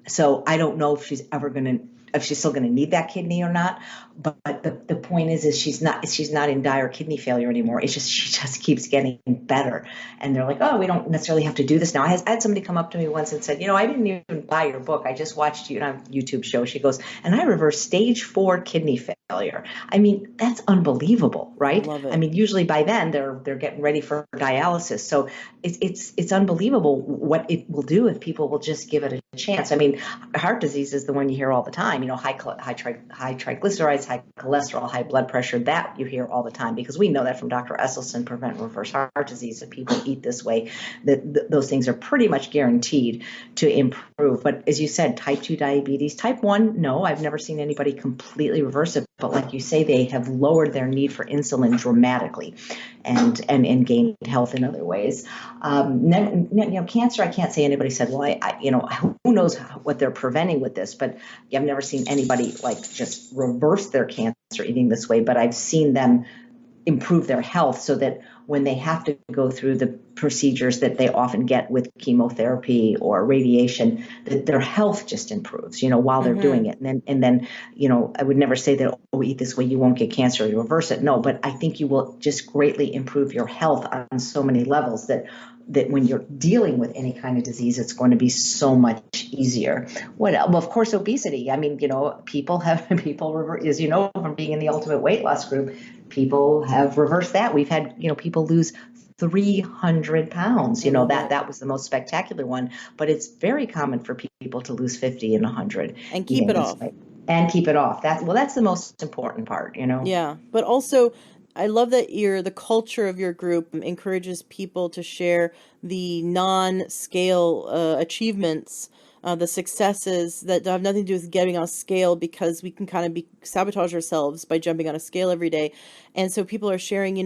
Speaker 2: So I don't know if she's still gonna need that kidney or not. But the point is she's not in dire kidney failure anymore. It's just she just keeps getting better. And they're like, oh, we don't necessarily have to do this now. I had somebody come up to me once and said, I didn't even buy your book. I just watched you on a YouTube show. She goes, and I reversed stage 4 kidney failure. I mean, that's unbelievable,
Speaker 1: I
Speaker 2: right?
Speaker 1: love
Speaker 2: I
Speaker 1: it.
Speaker 2: mean, usually by then they're getting ready for dialysis. So it's unbelievable what it will do if people will just give it a chance. I mean, heart disease is the one you hear all the time, high triglycerides, high cholesterol, high blood pressure, that you hear all the time, because we know that from Dr. Esselstyn, Prevent and Reverse Heart Disease, if people eat this way, that those things are pretty much guaranteed to improve. But as you said, type 2 diabetes, type 1, no, I've never seen anybody completely reverse it. But like you say, they have lowered their need for insulin dramatically and gained health in other ways. Cancer, I can't say anybody said, well, who knows what they're preventing with this, but I've never seen anybody like just reverse their cancer eating this way, but I've seen them improve their health so that when they have to go through the procedures that they often get with chemotherapy or radiation, that their health just improves, while they're doing it. And then, I would never say that, eat this way, you won't get cancer, or you reverse it. No, but I think you will just greatly improve your health on so many levels that when you're dealing with any kind of disease, it's going to be so much easier. Well, of course, obesity. I mean, people, as you know, from being in the Ultimate Weight Loss group, people have reversed that. We've had, people lose 300 pounds. That was the most spectacular one, but it's very common for people to lose 50 and 100
Speaker 1: and keep it off.
Speaker 2: And keep it off. That's the most important part,
Speaker 1: Yeah, but also I love that the culture of your group encourages people to share the non-scale achievements, the successes that have nothing to do with getting on a scale, because we can kind of sabotage ourselves by jumping on a scale every day. And so people are sharing,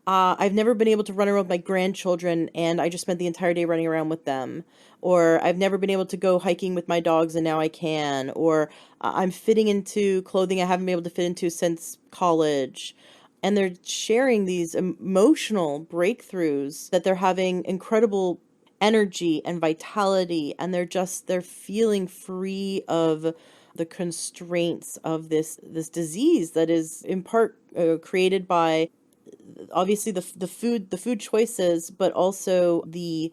Speaker 1: I've never been able to run around with my grandchildren, and I just spent the entire day running around with them. Or I've never been able to go hiking with my dogs, and now I can. Or I'm fitting into clothing I haven't been able to fit into since college. And they're sharing these emotional breakthroughs that they're having incredible energy and vitality, and they're feeling free of the constraints of this disease that is in part created by obviously the food choices, but also the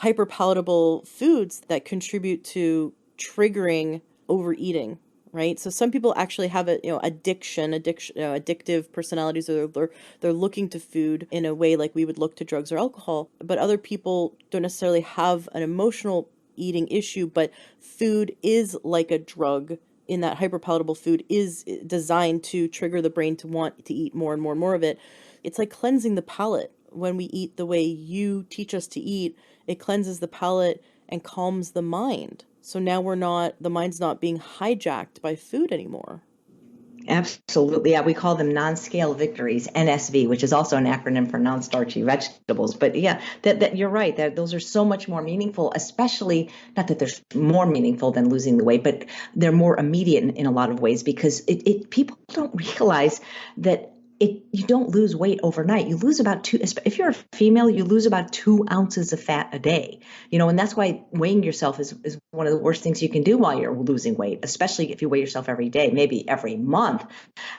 Speaker 1: hyperpalatable foods that contribute to triggering overeating, right? So some people actually have addictive personalities, or they're looking to food in a way like we would look to drugs or alcohol. But other people don't necessarily have an emotional eating issue, but food is like a drug, in that hyperpalatable food is designed to trigger the brain to want to eat more and more and more of it. It's like cleansing the palate. When we eat the way you teach us to eat, it cleanses the palate and calms the mind. So now the mind's not being hijacked by food anymore.
Speaker 2: Absolutely. Yeah, we call them non-scale victories, NSV, which is also an acronym for non-starchy vegetables. But yeah, that you're right, that those are so much more meaningful, especially, not that they're more meaningful than losing the weight, but they're more immediate in a lot of ways, because people don't realize that you don't lose weight overnight. You lose about if you're a female, you lose about 2 ounces of fat a day, and that's why weighing yourself is one of the worst things you can do while you're losing weight, especially if you weigh yourself every day, maybe every month.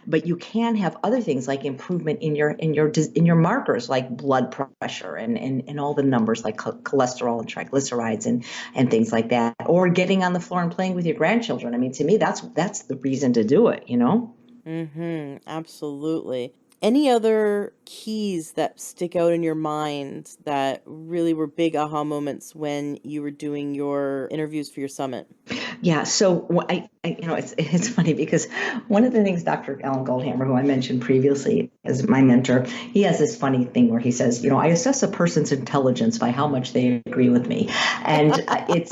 Speaker 2: But you can have other things like improvement in your markers, like blood pressure and all the numbers like cholesterol and triglycerides and things like that, or getting on the floor and playing with your grandchildren. I mean, to me, that's the reason to do it,
Speaker 1: Absolutely. Any other keys that stick out in your mind that really were big aha moments when you were doing your interviews for your summit?
Speaker 2: Yeah. So it's funny, because one of the things Dr. Alan Goldhammer, who I mentioned previously as my mentor, he has this funny thing where he says, I assess a person's intelligence by how much they agree with me. And I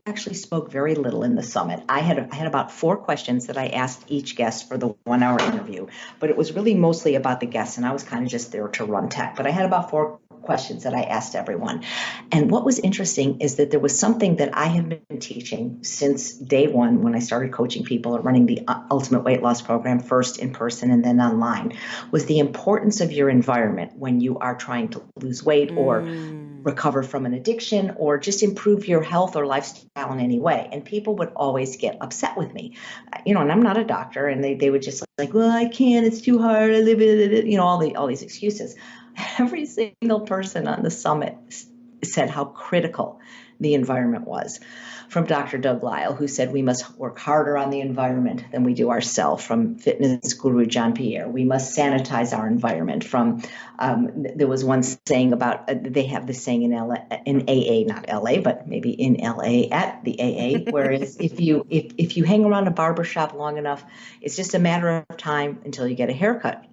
Speaker 2: actually spoke very little in the summit. I had about 4 questions that I asked each guest for the 1-hour interview, but it was really mostly about the guests, and I was kind of just there to run tech. But I had about 4 questions that I asked everyone. And what was interesting is that there was something that I have been teaching since day one when I started coaching people or running the Ultimate Weight Loss Program, first in person and then online, was the importance of your environment when you are trying to lose weight or recover from an addiction or just improve your health or lifestyle in any way. And people would always get upset with me, and I'm not a doctor, and they would just like, well, I can't, it's too hard, I live it, all these excuses. Every single person on the summit said how critical the environment was. From Dr. Doug Lisle, who said we must work harder on the environment than we do ourselves. From fitness guru John Pierre, we must sanitize our environment. From there was one saying about they have this saying in AA, not LA, but maybe in LA at the AA, whereas if you hang around a barber shop long enough, it's just a matter of time until you get a haircut.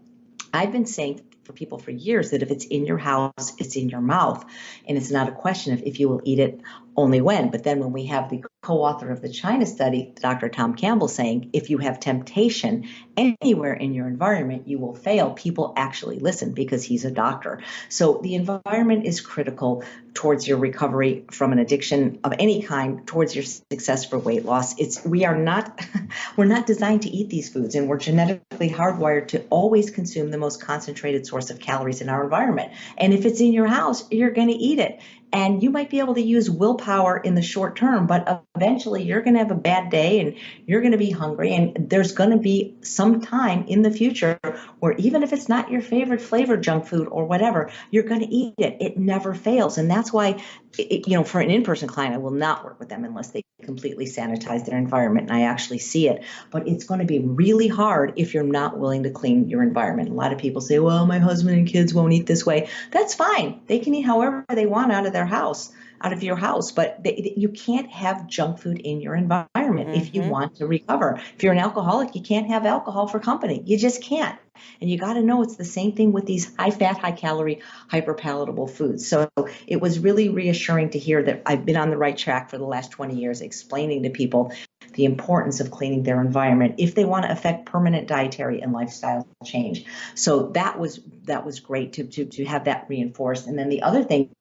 Speaker 2: I've been saying for people for years that if it's in your house, it's in your mouth. And it's not a question of if you will eat it, only when. But then when we have the co-author of the China study, Dr. Tom Campbell, saying if you have temptation anywhere in your environment, you will fail, people actually listen because he's a doctor. So the environment is critical towards your recovery from an addiction of any kind, towards your success for weight loss. We're not designed to eat these foods, and we're genetically hardwired to always consume the most concentrated source of calories in our environment. And if it's in your house, you're going to eat it. And you might be able to use willpower in the short term, but eventually you're going to have a bad day and you're going to be hungry. And there's going to be some time in the future where even if it's not your favorite flavor junk food or whatever, you're going to eat it. It never fails. And that's why, for an in-person client, I will not work with them unless they completely sanitize their environment. And I actually see it. But it's going to be really hard if you're not willing to clean your environment. A lot of people say, well, my husband and kids won't eat this way. That's fine. They can eat however they want out of your house, but you can't have junk food in your environment if you want to recover. If you're an alcoholic, you can't have alcohol for company. You just can't. And you got to know it's the same thing with these high fat, high calorie, hyper palatable foods. So it was really reassuring to hear that I've been on the right track for the last 20 years, explaining to people the importance of cleaning their environment if they want to affect permanent dietary and lifestyle change. So that was great to have that reinforced. And then the other thing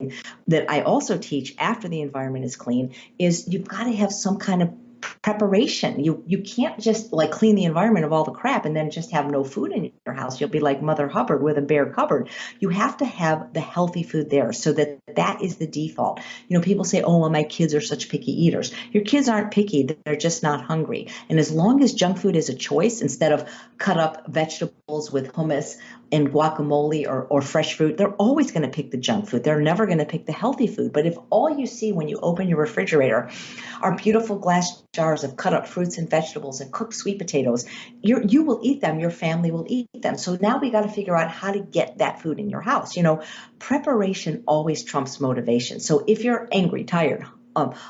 Speaker 2: that I also teach after the environment is clean is you've got to have some kind of preparation. You can't just like clean the environment of all the crap and then just have no food in your house. You'll be like Mother Hubbard with a bare cupboard. You have to have the healthy food there so that is the default. People say, oh, well, my kids are such picky eaters. Your kids aren't picky. They're just not hungry. And as long as junk food is a choice instead of cut up vegetables with hummus and guacamole or fresh fruit, they're always going to pick the junk food. They're never going to pick the healthy food. But if all you see when you open your refrigerator are beautiful glass jars of cut up fruits and vegetables and cooked sweet potatoes, you will eat them. Your family will eat them. So now we got to figure out how to get that food in your house. Preparation always trumps motivation. So if you're angry, tired,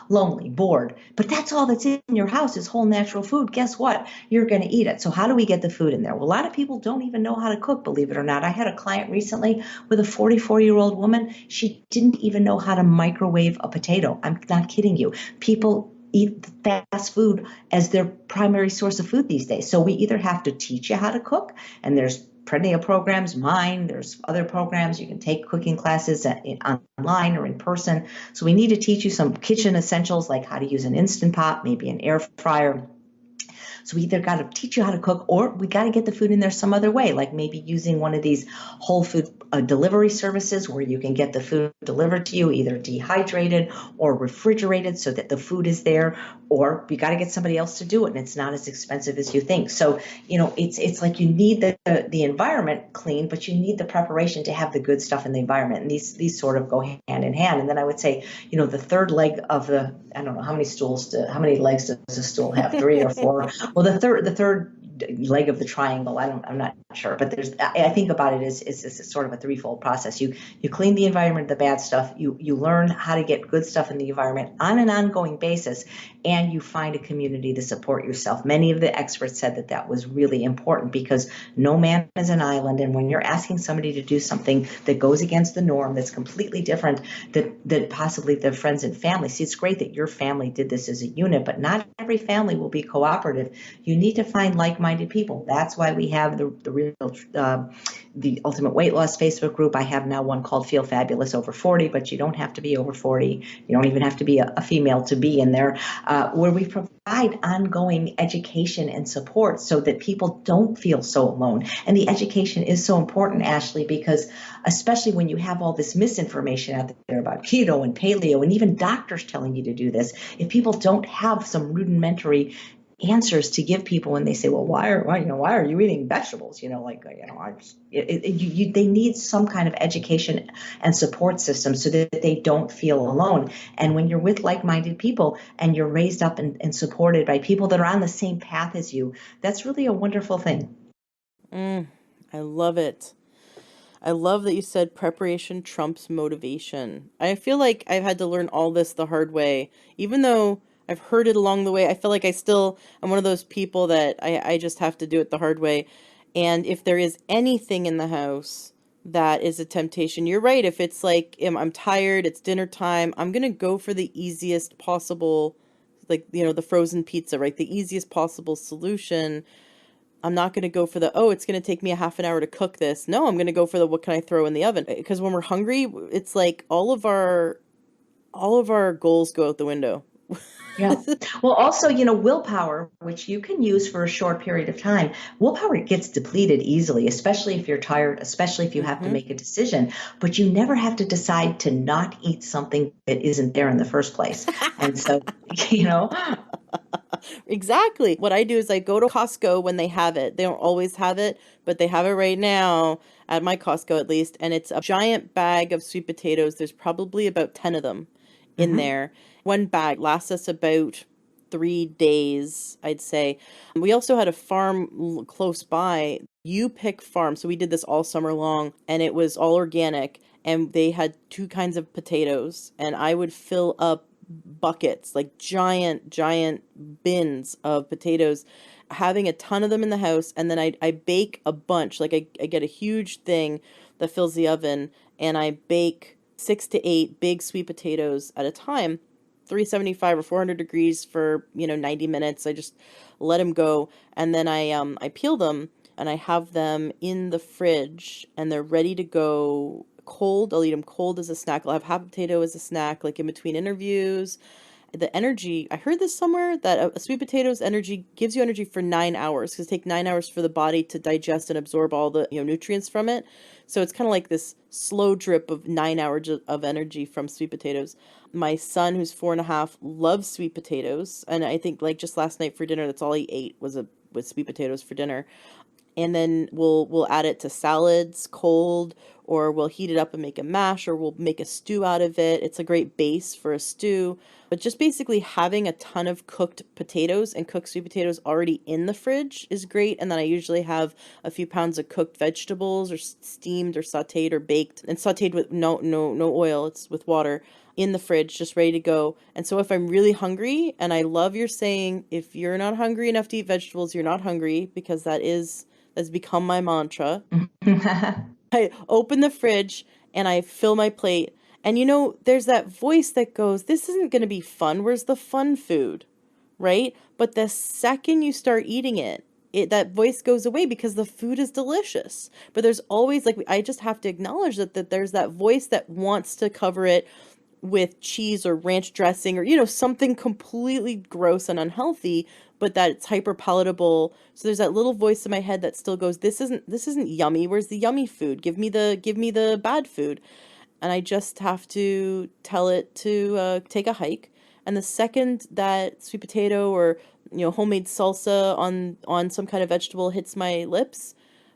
Speaker 2: lonely, bored, but that's all that's in your house is whole natural food, guess what? You're going to eat it. So how do we get the food in there? Well, a lot of people don't even know how to cook, believe it or not. I had a client recently with a 44-year-old woman. She didn't even know how to microwave a potato. I'm not kidding you. People eat fast food as their primary source of food these days. So we either have to teach you how to cook, and there's plenty of programs, there's other programs. You can take cooking classes online or in person. So we need to teach you some kitchen essentials like how to use an Instant Pot, maybe an air fryer. So we either got to teach you how to cook or we got to get the food in there some other way, like maybe using one of these whole food delivery services where you can get the food delivered to you either dehydrated or refrigerated so that the food is there, or you got to get somebody else to do it and it's not as expensive as you think. So, it's like you need the environment clean, but you need the preparation to have the good stuff in the environment. And these sort of go hand in hand. And then I would say, the third leg of I don't know how many legs does a stool have, 3 or 4? Well, the third leg of the triangle, I'm not sure, but I think about it as sort of a threefold process. You clean the environment, the bad stuff, you learn how to get good stuff in the environment on an ongoing basis, and you find a community to support yourself. Many of the experts said that was really important because no man is an island, and when you're asking somebody to do something that goes against the norm, that's completely different that possibly their friends and family. See, it's great that your family did this as a unit, but not every family will be cooperative. You need to find like-minded people. That's why we have the Ultimate Weight Loss Facebook group. I have now one called Feel Fabulous Over 40, but you don't have to be over 40. You don't even have to be a female to be in there, where we provide ongoing education and support so that people don't feel so alone. And the education is so important, Ashley, because especially when you have all this misinformation out there about keto and paleo and even doctors telling you to do this, if people don't have some rudimentary answers to give people when they say, well, why are you eating vegetables? They need some kind of education and support system so that they don't feel alone. And when you're with like-minded people and you're raised up and supported by people that are on the same path as you, that's really a wonderful thing.
Speaker 1: I love it. I love that you said preparation trumps motivation. I feel like I've had to learn all this the hard way. Even though I've heard it along the way, I feel like I'm one of those people that I just have to do it the hard way. And if there is anything in the house that is a temptation, you're right. If it's like, I'm tired, it's dinner time, I'm going to go for the easiest possible, like, the frozen pizza, right? The easiest possible solution. I'm not going to go for it's going to take me a half an hour to cook this. No, I'm going to go for what can I throw in the oven? Because when we're hungry, it's like all of our goals go out the window.
Speaker 2: Yeah. Well, also, willpower, which you can use for a short period of time, willpower gets depleted easily, especially if you're tired, especially if you have to
Speaker 1: Mm-hmm.
Speaker 2: make a decision. But you never have to decide to not eat something that isn't there in the first place. And so, you know,
Speaker 1: Exactly. What I do is I go to Costco when they have it. They don't always have it, but they have it right now at my Costco at least. And it's a giant bag of sweet potatoes. There's probably about 10 of them in
Speaker 2: mhm.
Speaker 1: there. One bag lasts us about 3 days, I'd say. We also had a farm close by. You Pick Farm. So we did this all summer long and it was all organic. And they had two kinds of potatoes. And I would fill up buckets, like giant bins of potatoes, having a ton of them in the house. And then I bake a bunch, like I get a huge thing that fills the oven and I bake 6 to 8 big sweet potatoes at a time, 375 or 400 degrees for 90 minutes. I just let them go, and then I peel them and I have them in the fridge and they're ready to go cold. I'll eat them cold as a snack. I'll have half potato as a snack, like in between interviews. The energy, I heard this somewhere that a sweet potato's energy gives you energy for 9 hours because it takes 9 hours for the body to digest and absorb all the nutrients from it. So it's kind of like this slow drip of 9 hours of energy from sweet potatoes. My son, who's 4.5, loves sweet potatoes, and I think like just last night for dinner, that's all he ate was sweet potatoes for dinner. And then we'll add it to salads cold, or we'll heat it up and make a mash, or we'll make a stew out of it. It's a great base for a stew. But just basically having a ton of cooked potatoes and cooked sweet potatoes already in the fridge is great. And then I usually have a few pounds of cooked vegetables, or steamed or sautéed or baked, and sautéed with no oil. It's with water in the fridge, just ready to go. And so if I'm really hungry, and I love your saying, if you're not hungry enough to eat vegetables, you're not hungry, because that's become my mantra. I open the fridge and I fill my plate. And there's that voice that goes, this isn't going to be fun. Where's the fun food? Right? But the second you start eating that voice goes away because the food is delicious. But there's always, like, I just have to acknowledge that there's that voice that wants to cover it with cheese or ranch dressing, or something completely gross and unhealthy, but that it's hyper palatable. So there's that little voice in my head that still goes, this isn't yummy. Where's the yummy food? Give me the bad food. And I just have to tell it to take a hike. And the second that sweet potato or homemade salsa on some kind of vegetable hits my lips,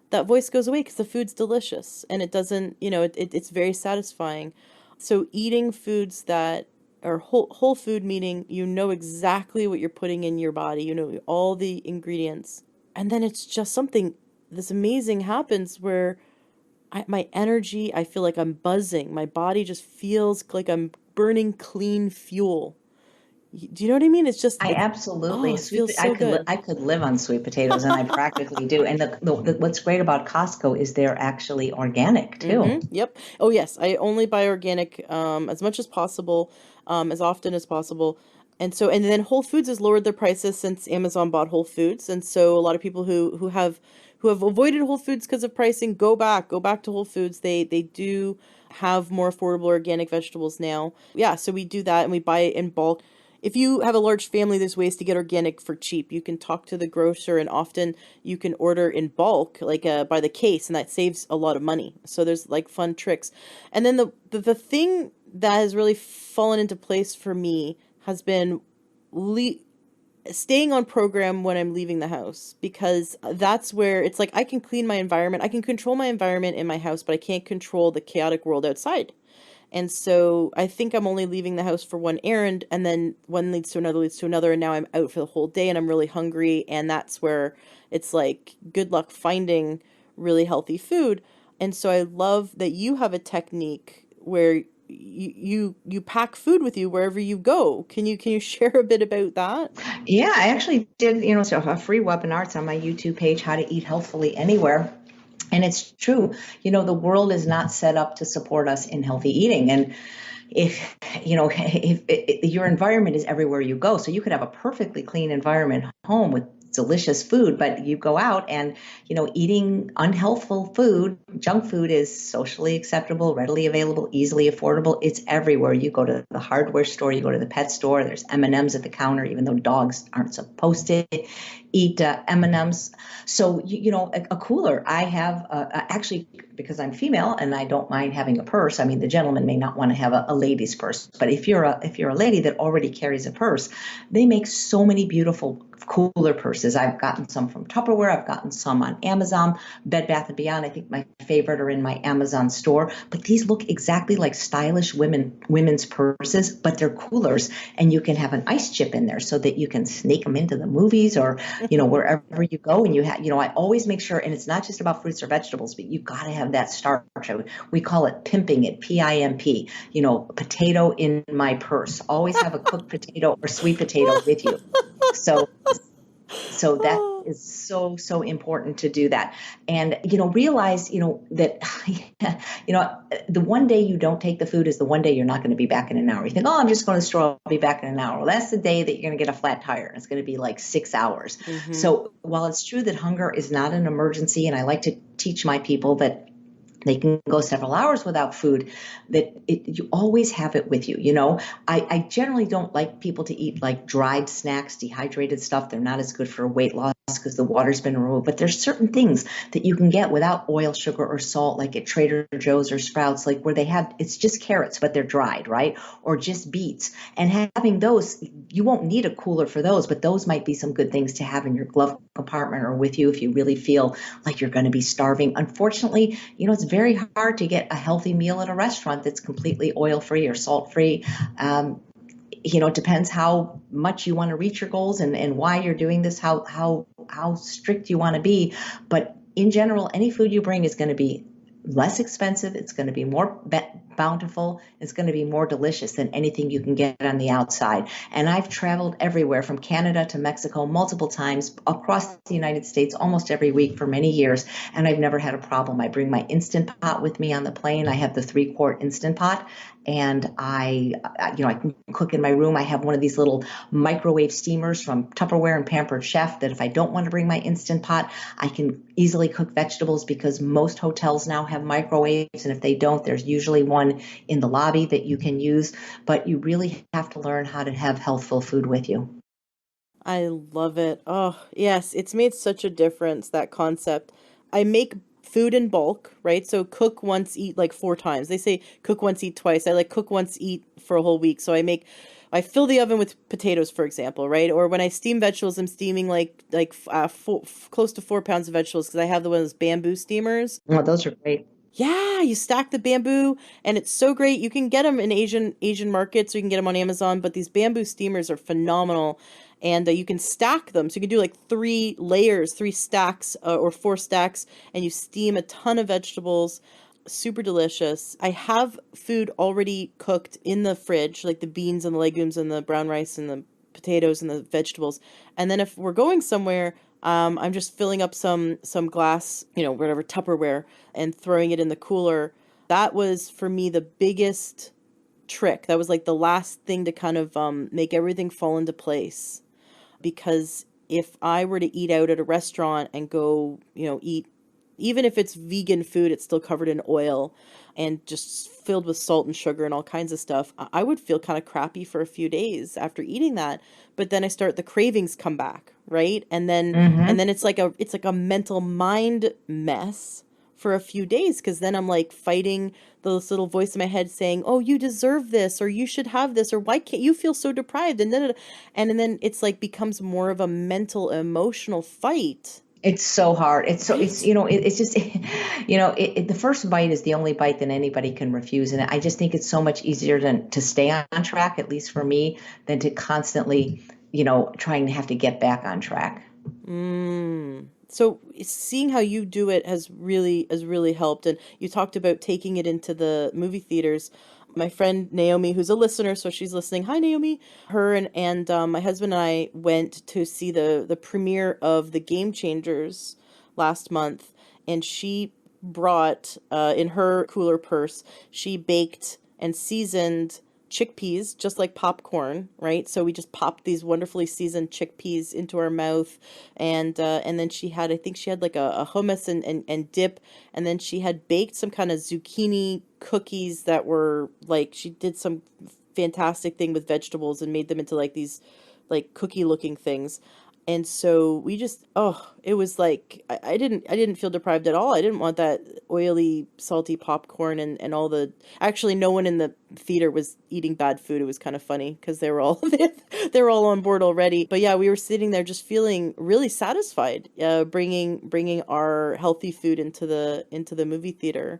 Speaker 1: that voice goes away because the food's delicious and it doesn't, it's very satisfying. So eating foods that are whole food, meaning exactly what you're putting in your body, all the ingredients. And then it's just this amazing happens where my energy, I feel like I'm buzzing. My body just feels like I'm burning clean fuel. Do you know what I mean?
Speaker 2: I absolutely
Speaker 1: It feels so good.
Speaker 2: I could live on sweet potatoes, and I practically do. And what's great about Costco is they're actually organic too.
Speaker 1: Yep. Oh yes, I only buy organic as much as possible, as often as possible. And then Whole Foods has lowered their prices since Amazon bought Whole Foods. And so a lot of people who have avoided Whole Foods because of pricing go back to Whole Foods. They do have more affordable organic vegetables now. Yeah, so we do that and we buy it in bulk. If you have a large family, there's ways to get organic for cheap. You can talk to the grocer, and often you can order in bulk, like by the case, and that saves a lot of money. So there's like fun tricks. And then the thing that has really fallen into place for me has been staying on program when I'm leaving the house, because that's where it's like I can clean my environment. I can control my environment in my house, but I can't control the chaotic world outside. And so I think I'm only leaving the house for one errand, and then one leads to another, and now I'm out for the whole day and I'm really hungry. And that's where it's like, good luck finding really healthy food. And so I love that you have a technique where you pack food with you wherever you go. Can you share a bit about that?
Speaker 2: Yeah, I actually did, so a free webinar. It's on my YouTube page, How to Eat Healthfully Anywhere. And it's true, the world is not set up to support us in healthy eating. And if your environment is everywhere you go, so you could have a perfectly clean environment home with delicious food, but you go out and, eating unhealthful food, junk food is socially acceptable, readily available, easily affordable. It's everywhere. You go to the hardware store, you go to the pet store, there's M&Ms at the counter, even though dogs aren't supposed to eat M&Ms. So, a cooler. I have actually, because I'm female and I don't mind having a purse. I mean, the gentleman may not want to have a lady's purse, but if you're a lady that already carries a purse, they make so many beautiful cooler purses. I've gotten some from Tupperware. I've gotten some on Amazon, Bed Bath and Beyond. I think my favorite are in my Amazon store. But these look exactly like stylish women's purses, but they're coolers, and you can have an ice chip in there so that you can sneak them into the movies or wherever you go. And I always make sure, and it's not just about fruits or vegetables, but you got to have that starch. We call it pimping it, PIMP. Potato in my purse. Always have a cooked potato or sweet potato with you. So that
Speaker 1: Oh,
Speaker 2: is so important to do that. And realize that the one day you don't take the food is the one day you're not going to be back in an hour. You think, oh, I'm just going to the store, I'll be back in an hour. Well, that's the day that you're going to get a flat tire. It's going to be like 6 hours.
Speaker 1: mm-hmm.
Speaker 2: So while it's true that hunger is not an emergency, and I like to teach my people that they can go several hours without food, that you always have it with you. I generally don't like people to eat like dried snacks, dehydrated stuff. They're not as good for weight loss because the water's been removed. But there's certain things that you can get without oil, sugar, or salt, like at Trader Joe's or Sprouts, like where it's just carrots, but they're dried, right? Or just beets. And having those, you won't need a cooler for those, but those might be some good things to have in your glove compartment or with you if you really feel like you're going to be starving. Unfortunately, it's very hard to get a healthy meal at a restaurant that's completely oil-free or salt-free. It depends how much you want to reach your goals and why you're doing this, how strict you want to be. But in general, any food you bring is going to be less expensive. It's going to be more bountiful. It's going to be more delicious than anything you can get on the outside. And I've traveled everywhere from Canada to Mexico multiple times across the United States almost every week for many years. And I've never had a problem. I bring my Instant Pot with me on the plane. I have the 3-quart Instant Pot. And I can cook in my room. I have one of these little microwave steamers from Tupperware and Pampered Chef that if I don't want to bring my Instant Pot, I can easily cook vegetables because most hotels now have microwaves. And if they don't, there's usually one in the lobby that you can use. But you really have to learn how to have healthful food with you.
Speaker 1: I love it. Oh, yes, it's made such a difference, that concept. I make food in bulk, right? So cook once, eat like 4 times. They say cook once, eat twice. I like cook once, eat for a whole week. So I fill the oven with potatoes, for example, right? Or when I steam vegetables, I'm steaming close to 4 pounds of vegetables because I have the ones bamboo steamers.
Speaker 2: Oh, those are great.
Speaker 1: Yeah, you stack the bamboo and it's so great. You can get them in Asian markets or you can get them on Amazon, but these bamboo steamers are phenomenal and you can stack them. So you can do like 3 layers, 3 stacks or 4 stacks and you steam a ton of vegetables. Super delicious. I have food already cooked in the fridge, like the beans and the legumes and the brown rice and the potatoes and the vegetables. And then if we're going somewhere, I'm just filling up some glass, whatever Tupperware, and throwing it in the cooler. That was for me the biggest trick. That was like the last thing to kind of make everything fall into place. Because if I were to eat out at a restaurant and go, eat, even if it's vegan food, it's still covered in oil and just filled with salt and sugar and all kinds of stuff. I would feel kind of crappy for a few days after eating that. But then the cravings come back, right? And then
Speaker 2: Mm-hmm.
Speaker 1: it's like a mental mind mess for a few days, because then I'm like fighting this little voice in my head saying, "Oh, you deserve this, or you should have this, or why can't you feel so deprived?" And then it's like becomes more of a mental, emotional fight,
Speaker 2: It's so hard. It's
Speaker 1: right?
Speaker 2: it's just the first bite is the only bite that anybody can refuse, and I just think it's so much easier than to stay on track, at least for me, than to constantly trying to have to get back on track.
Speaker 1: So seeing how you do it has really helped. And you talked about taking it into the movie theaters. My friend Naomi, who's a listener, so she's listening. Hi, Naomi. Her and my husband and I went to see the premiere of The Game Changers last month, and she brought in her cooler purse. She baked and seasoned chickpeas just like popcorn, right? So we just popped these wonderfully seasoned chickpeas into our mouth, and then I think she had like a hummus and dip, and then she had baked some kind of zucchini cookies that were like, she did some fantastic thing with vegetables and made them into like these like cookie looking things. And so we just, oh, it was like I didn't feel deprived at all. I didn't want that oily, salty popcorn and all the, actually no one in the theater was eating bad food. It was kind of funny because they were all they were all on board already. But yeah, we were sitting there just feeling really satisfied, bringing our healthy food into the movie theater.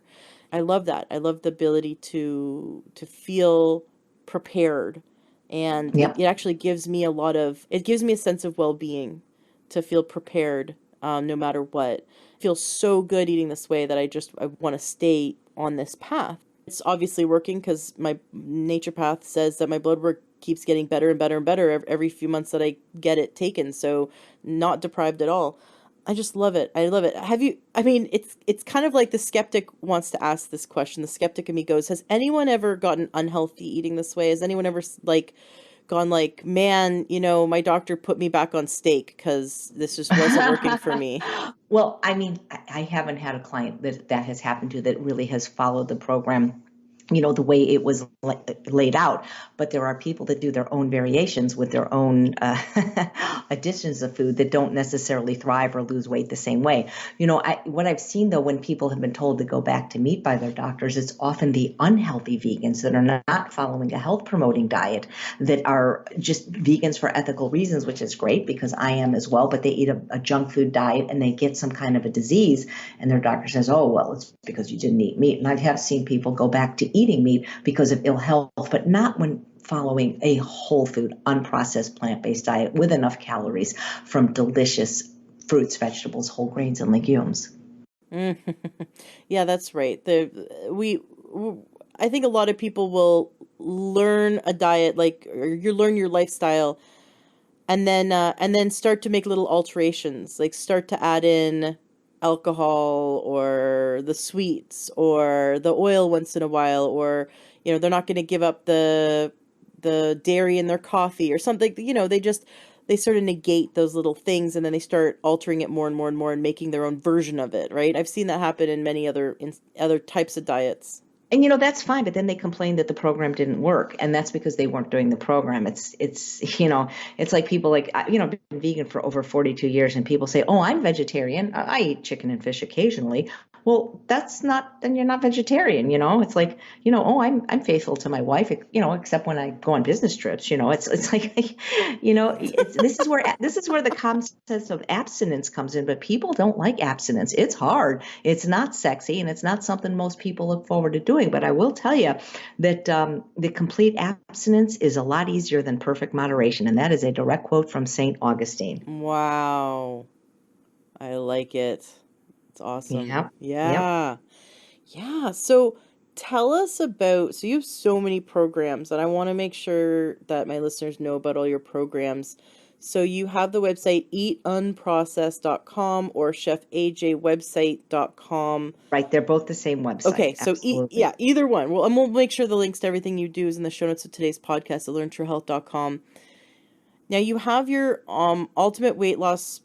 Speaker 1: I love that. I love the ability to feel prepared, and it,
Speaker 2: Yep.
Speaker 1: it actually gives me it gives me a sense of well-being to feel prepared, no matter what. It feels so good eating this way that I want to stay on this path. It's obviously working because my naturopath says that my blood work keeps getting better and better and better every few months that I get it taken. So not deprived at all. I just love it. I love it. I mean, it's kind of like the skeptic wants to ask this question. The skeptic in me goes, has anyone ever gotten unhealthy eating this way? Has anyone ever like gone like, man, my doctor put me back on steak because this just wasn't working for me?
Speaker 2: Well, I mean, I haven't had a client that has happened to that really has followed the program, the way it was laid out. But there are people that do their own variations with their own additions of food that don't necessarily thrive or lose weight the same way. What I've seen though, when people have been told to go back to meat by their doctors, it's often the unhealthy vegans that are not following a health promoting diet, that are just vegans for ethical reasons, which is great because I am as well, but they eat a junk food diet and they get some kind of a disease and their doctor says, oh, well, it's because you didn't eat meat. And I have seen people go back to eating meat because of ill health, but not when following a whole food, unprocessed plant-based diet with enough calories from delicious fruits, vegetables, whole grains, and legumes.
Speaker 1: Yeah, that's right. I think a lot of people will learn a diet, like, or you learn your lifestyle, and then start to make little alterations, like start to add in alcohol or the sweets or the oil once in a while, or they're not going to give up the dairy in their coffee or something. They sort of negate those little things, and then they start altering it more and more and more and making their own version of it, right? I've seen that happen in many other types of diets.
Speaker 2: And that's fine, but then they complain that the program didn't work, and that's because they weren't doing the program. It's like people like I've been vegan for over 42 years, and people say, "Oh, I'm vegetarian. I eat chicken and fish occasionally." Well, then you're not vegetarian. It's like, oh, I'm faithful to my wife, except when I go on business trips. It's like, this is where the concept of abstinence comes in. But people don't like abstinence. It's hard. It's not sexy, and it's not something most people look forward to doing. But I will tell you that the complete abstinence is a lot easier than perfect moderation, and that is a direct quote from Saint Augustine.
Speaker 1: Wow. I like it. It's awesome.
Speaker 2: Yep. Yep.
Speaker 1: Yeah. Yeah. So so you have so many programs, and I want to make sure that my listeners know about all your programs. So you have the website eatunprocessed.com or chefajwebsite.com.
Speaker 2: Right. They're both the same website.
Speaker 1: Okay, so
Speaker 2: Absolutely.
Speaker 1: yeah, either one. Well, and we'll make sure the links to everything you do is in the show notes of today's podcast at learntruehealth.com. Now you have your ultimate weight loss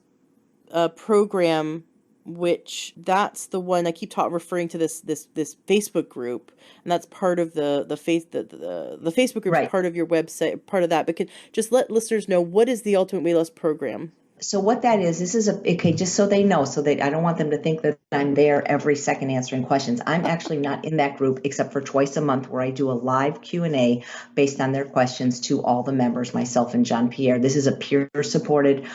Speaker 1: program, which that's the one I keep referring to this Facebook group, and that's part of the Facebook group is
Speaker 2: Right.
Speaker 1: part of your website, part of that. But just let listeners know, what is the ultimate weight loss program?
Speaker 2: So what that is, this is okay, just so they know, I don't want them to think that I'm there every second answering questions. I'm actually not in that group except for twice a month where I do a live Q&A based on their questions to all the members, myself and John Pierre. This is a peer supported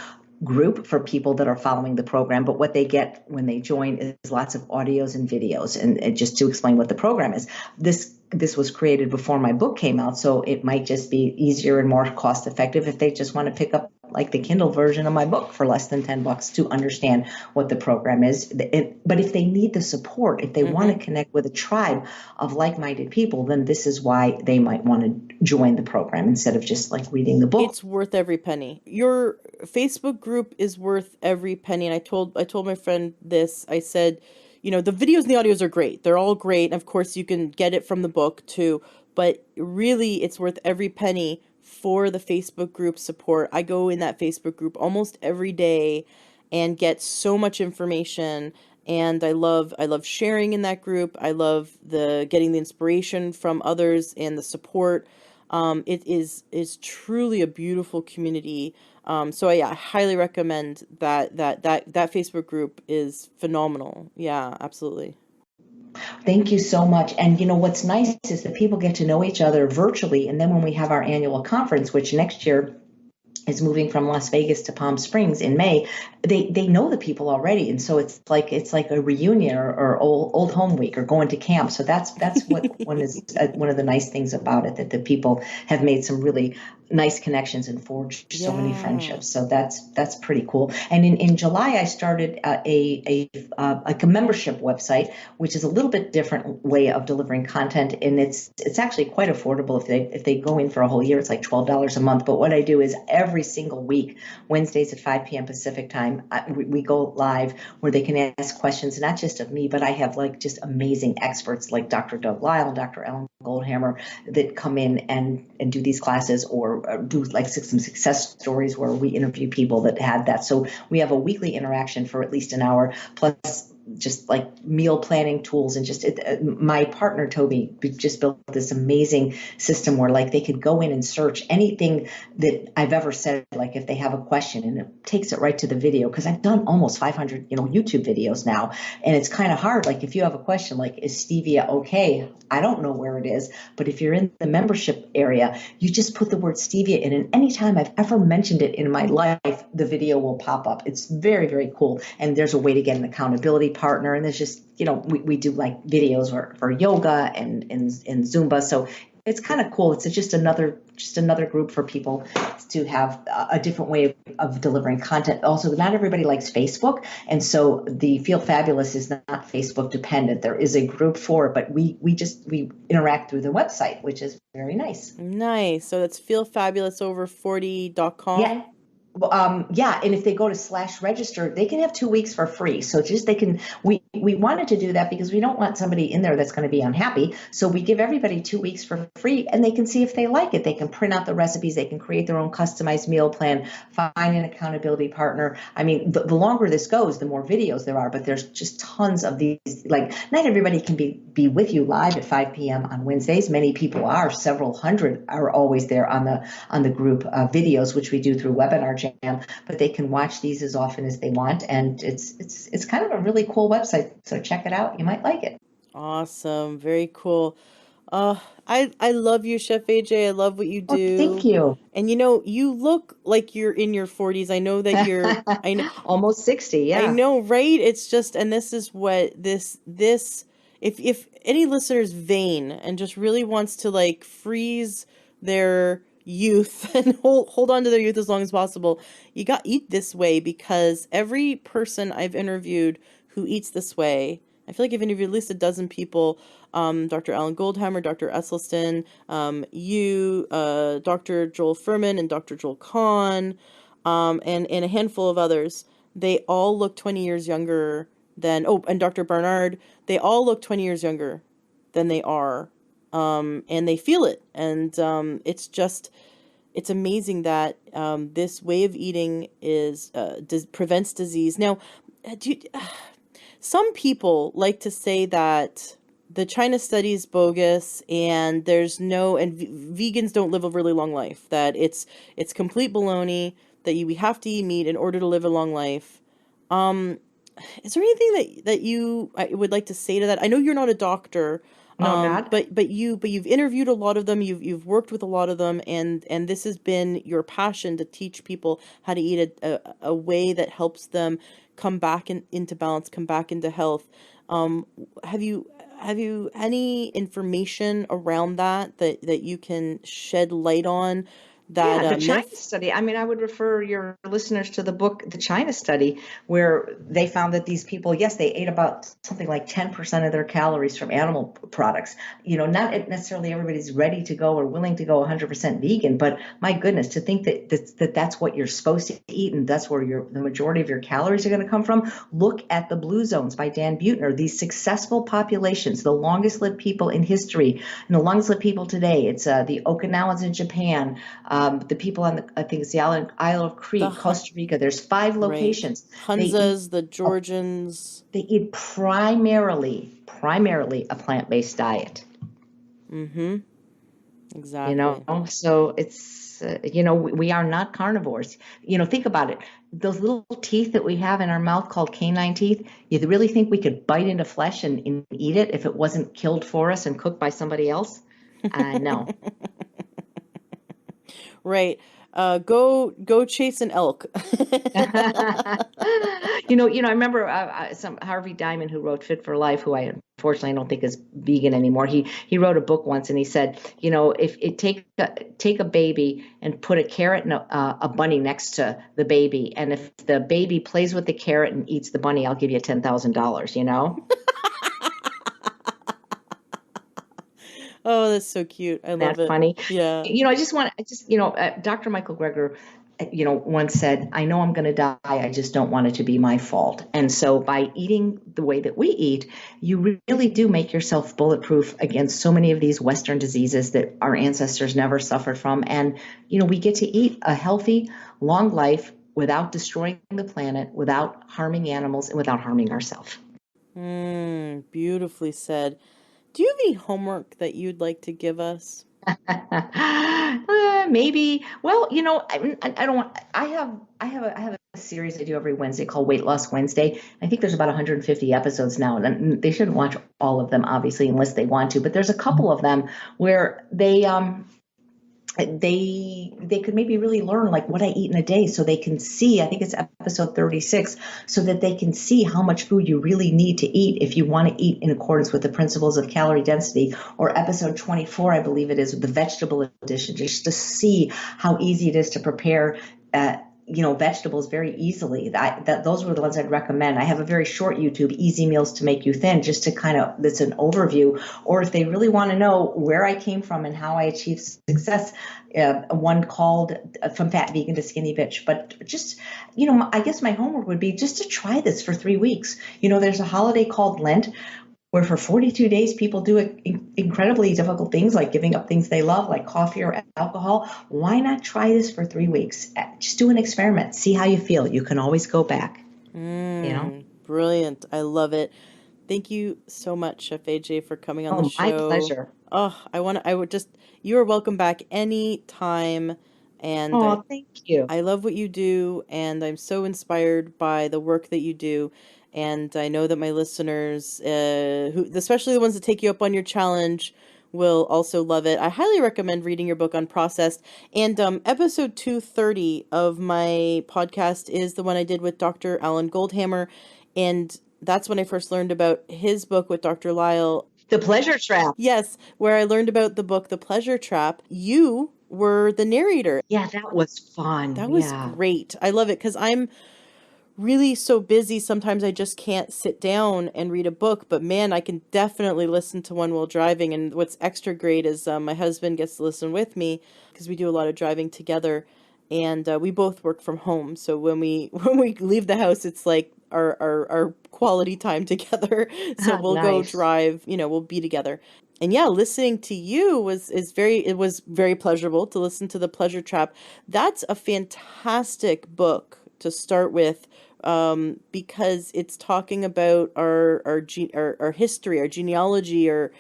Speaker 2: group for people that are following the program, but what they get when they join is lots of audios and videos, and just to explain what the program is. This was created before my book came out, so it might just be easier and more cost effective if they just want to pick up like the Kindle version of my book for less than $10 to understand what the program is. But if they need the support, if they want to connect with a tribe of like-minded people, then this is why they might want to join the program instead of just like reading the book.
Speaker 1: It's worth every penny. Your Facebook group is worth every penny. And I told my friend this. I said, the videos and the audios are great. They're all great. And of course, you can get it from the book too. But really, it's worth every penny for the Facebook group support. I go in that Facebook group almost every day and get so much information. And I love sharing in that group. I love getting the inspiration from others and the support. It is truly a beautiful community. So I highly recommend that Facebook group is phenomenal. Yeah, absolutely.
Speaker 2: Thank you so much. And what's nice is that people get to know each other virtually. And then when we have our annual conference, which next year is moving from Las Vegas to Palm Springs in May, they know the people already, and so it's like a reunion or old home week or going to camp. So that's what one of the nice things about it, that the people have made some really nice connections and forged so many friendships. So that's pretty cool. And in July I started a membership website, which is a little bit different way of delivering content, and it's actually quite affordable if they go in for a whole year. It's like $12 a month. But what I do is every single week, Wednesdays at 5 p.m. Pacific time, we go live where they can ask questions, not just of me, but I have like just amazing experts like Dr. Doug Lyle and Dr. Ellen Goldhammer that come in and do these classes, or do like some success stories where we interview people that had that. So we have a weekly interaction for at least an hour, plus just like meal planning tools, and just my partner Toby just built this amazing system where like they could go in and search anything that I've ever said, like if they have a question, and it takes it right to the video, because I've done almost 500 YouTube videos now, and it's kind of hard. Like if you have a question like, is stevia okay? I don't know where it is, but if you're in the membership area, you just put the word stevia in, and anytime I've ever mentioned it in my life, the video will pop up. It's very, very cool. And there's a way to get an accountability partner, and there's just we do like videos for yoga and Zumba, so it's kind of cool. It's just another group for people to have a different way of delivering content. Also, not everybody likes Facebook, and so the Feel Fabulous is not Facebook dependent. There is a group for it, but we interact through the website, which is very nice.
Speaker 1: Nice. So that's feelfabulousover40.com.
Speaker 2: Yeah. Yeah, and if they go to /register, they can have 2 weeks for free. So we wanted to do that because we don't want somebody in there that's going to be unhappy. So we give everybody 2 weeks for free, and they can see if they like it. They can print out the recipes, they can create their own customized meal plan, find an accountability partner. I mean, the longer this goes, the more videos there are, but there's just tons of these. Like, not everybody can be with you live at 5 p.m. on Wednesdays. Many people are, several hundred are always there on the group videos, which we do through Webinar Jam, but they can watch these as often as they want, and it's kind of a really cool website. So check it out; you might like it.
Speaker 1: Awesome, very cool. I love you, Chef AJ. I love what you
Speaker 2: Oh,
Speaker 1: do.
Speaker 2: thank you.
Speaker 1: And you look like you're in your 40s. I know that I know
Speaker 2: Almost 60. Yeah.
Speaker 1: I know, right? It's just, and this is what this if any listener's vain and just really wants to like freeze their youth and hold on to their youth as long as possible, you got to eat this way, because every person I've interviewed who eats this way, I feel like I've interviewed at least a dozen people, Dr. Alan Goldhammer, Dr. Esselstyn, Dr. Joel Furman, and Dr. Joel Kahn, and a handful of others. They all look 20 years younger than, and Dr. Barnard, they all look 20 years younger than they are. And they feel it. And it's amazing that this way of eating prevents disease. Now, some people like to say that the China study is bogus, and vegans don't live a really long life, that it's complete baloney, that we have to eat meat in order to live a long life. is there anything that you would like to say to that? I know you're not a doctor,
Speaker 2: No, not.
Speaker 1: but you've interviewed a lot of them. You've worked with a lot of them, and this has been your passion to teach people how to eat a way that helps them come back into balance, come back into health. Um, have you any information around that you can shed light on that
Speaker 2: Yeah, the China
Speaker 1: myth?
Speaker 2: study. I mean, I would refer your listeners to the book, The China Study, where they found that these people, yes, they ate about something like 10% of their calories from animal products. Not necessarily everybody's ready to go or willing to go 100% vegan, but my goodness, to think that's what you're supposed to eat and that's where the majority of your calories are going to come from. Look at the Blue Zones by Dan Buettner. These successful populations, the longest lived people in history, and the longest lived people today. It's the Okinawans in Japan. The people on I think it's the Isle of
Speaker 1: The
Speaker 2: Crete, Costa Rica. There's 5
Speaker 1: right.
Speaker 2: locations. They eat
Speaker 1: Hunzas, the
Speaker 2: a,
Speaker 1: Georgians.
Speaker 2: they eat primarily a plant-based diet.
Speaker 1: Mm-hmm. Exactly.
Speaker 2: So it's we are not carnivores. Think about it. Those little teeth that we have in our mouth called canine teeth. You really think we could bite into flesh and eat it if it wasn't killed for us and cooked by somebody else? No.
Speaker 1: Right. Go chase an elk.
Speaker 2: I remember some Harvey Diamond who wrote Fit for Life, who I unfortunately don't think is vegan anymore. He wrote a book once, and he said, if it take a baby and put a carrot and a bunny next to the baby, and if the baby plays with the carrot and eats the bunny, I'll give you $10,000.
Speaker 1: Oh, that's so cute. I love
Speaker 2: That
Speaker 1: it.
Speaker 2: funny.
Speaker 1: Yeah.
Speaker 2: Dr. Michael Greger, once said, I know I'm going to die. I just don't want it to be my fault. And so by eating the way that we eat, you really do make yourself bulletproof against so many of these Western diseases that our ancestors never suffered from. And, we get to eat a healthy, long life without destroying the planet, without harming animals, and without harming ourselves.
Speaker 1: Beautifully said. Do you have any homework that you'd like to give us?
Speaker 2: Maybe. Well, I don't want. I have a series I do every Wednesday called Weight Loss Wednesday. I think there's about 150 episodes now, and they shouldn't watch all of them, obviously, unless they want to. But there's a couple of them where they could maybe really learn like what I eat in a day so they can see. I think it's episode 36, so that they can see how much food you really need to eat if you want to eat in accordance with the principles of calorie density, or episode 24, I believe it is, with the vegetable edition, just to see how easy it is to prepare vegetables very easily. Those were the ones I'd recommend. I have a very short YouTube, Easy Meals to Make You Thin, just to that's an overview. Or if they really want to know where I came from and how I achieved success, one called From Fat Vegan to Skinny Bitch. But just, I guess my homework would be just to try this for 3 weeks. There's a holiday called Lent, where for 42 days people do incredibly difficult things like giving up things they love, like coffee or alcohol. Why not try this for 3 weeks? Just do an experiment. See how you feel. You can always go back, you know?
Speaker 1: Brilliant. I love it. Thank you so much, Chef AJ, for coming on the
Speaker 2: Oh, my
Speaker 1: show.
Speaker 2: pleasure.
Speaker 1: Oh, I would just, you are welcome back anytime. And
Speaker 2: Oh, thank you.
Speaker 1: I love what you do, and I'm so inspired by the work that you do. And I know that my listeners, especially the ones that take you up on your challenge, will also love it. I highly recommend reading your book, Unprocessed. And episode 230 of my podcast is the one I did with Dr. Alan Goldhammer. And that's when I first learned about his book with Dr. Lyle.
Speaker 2: The Pleasure Trap.
Speaker 1: Yes, where I learned about the book, The Pleasure Trap. You were the narrator.
Speaker 2: Yeah, that was fun.
Speaker 1: That was
Speaker 2: Yeah.
Speaker 1: great. I love it because I'm really so busy. Sometimes I just can't sit down and read a book, but man, I can definitely listen to one while driving. And what's extra great is my husband gets to listen with me because we do a lot of driving together, and we both work from home. So when we when we leave the house, it's like our quality time together. So we'll go
Speaker 2: Nice.
Speaker 1: drive, we'll be together. And yeah, listening to you it was very pleasurable to listen to The Pleasure Trap. That's a fantastic book to start with, because it's talking about our history, our genealogy, or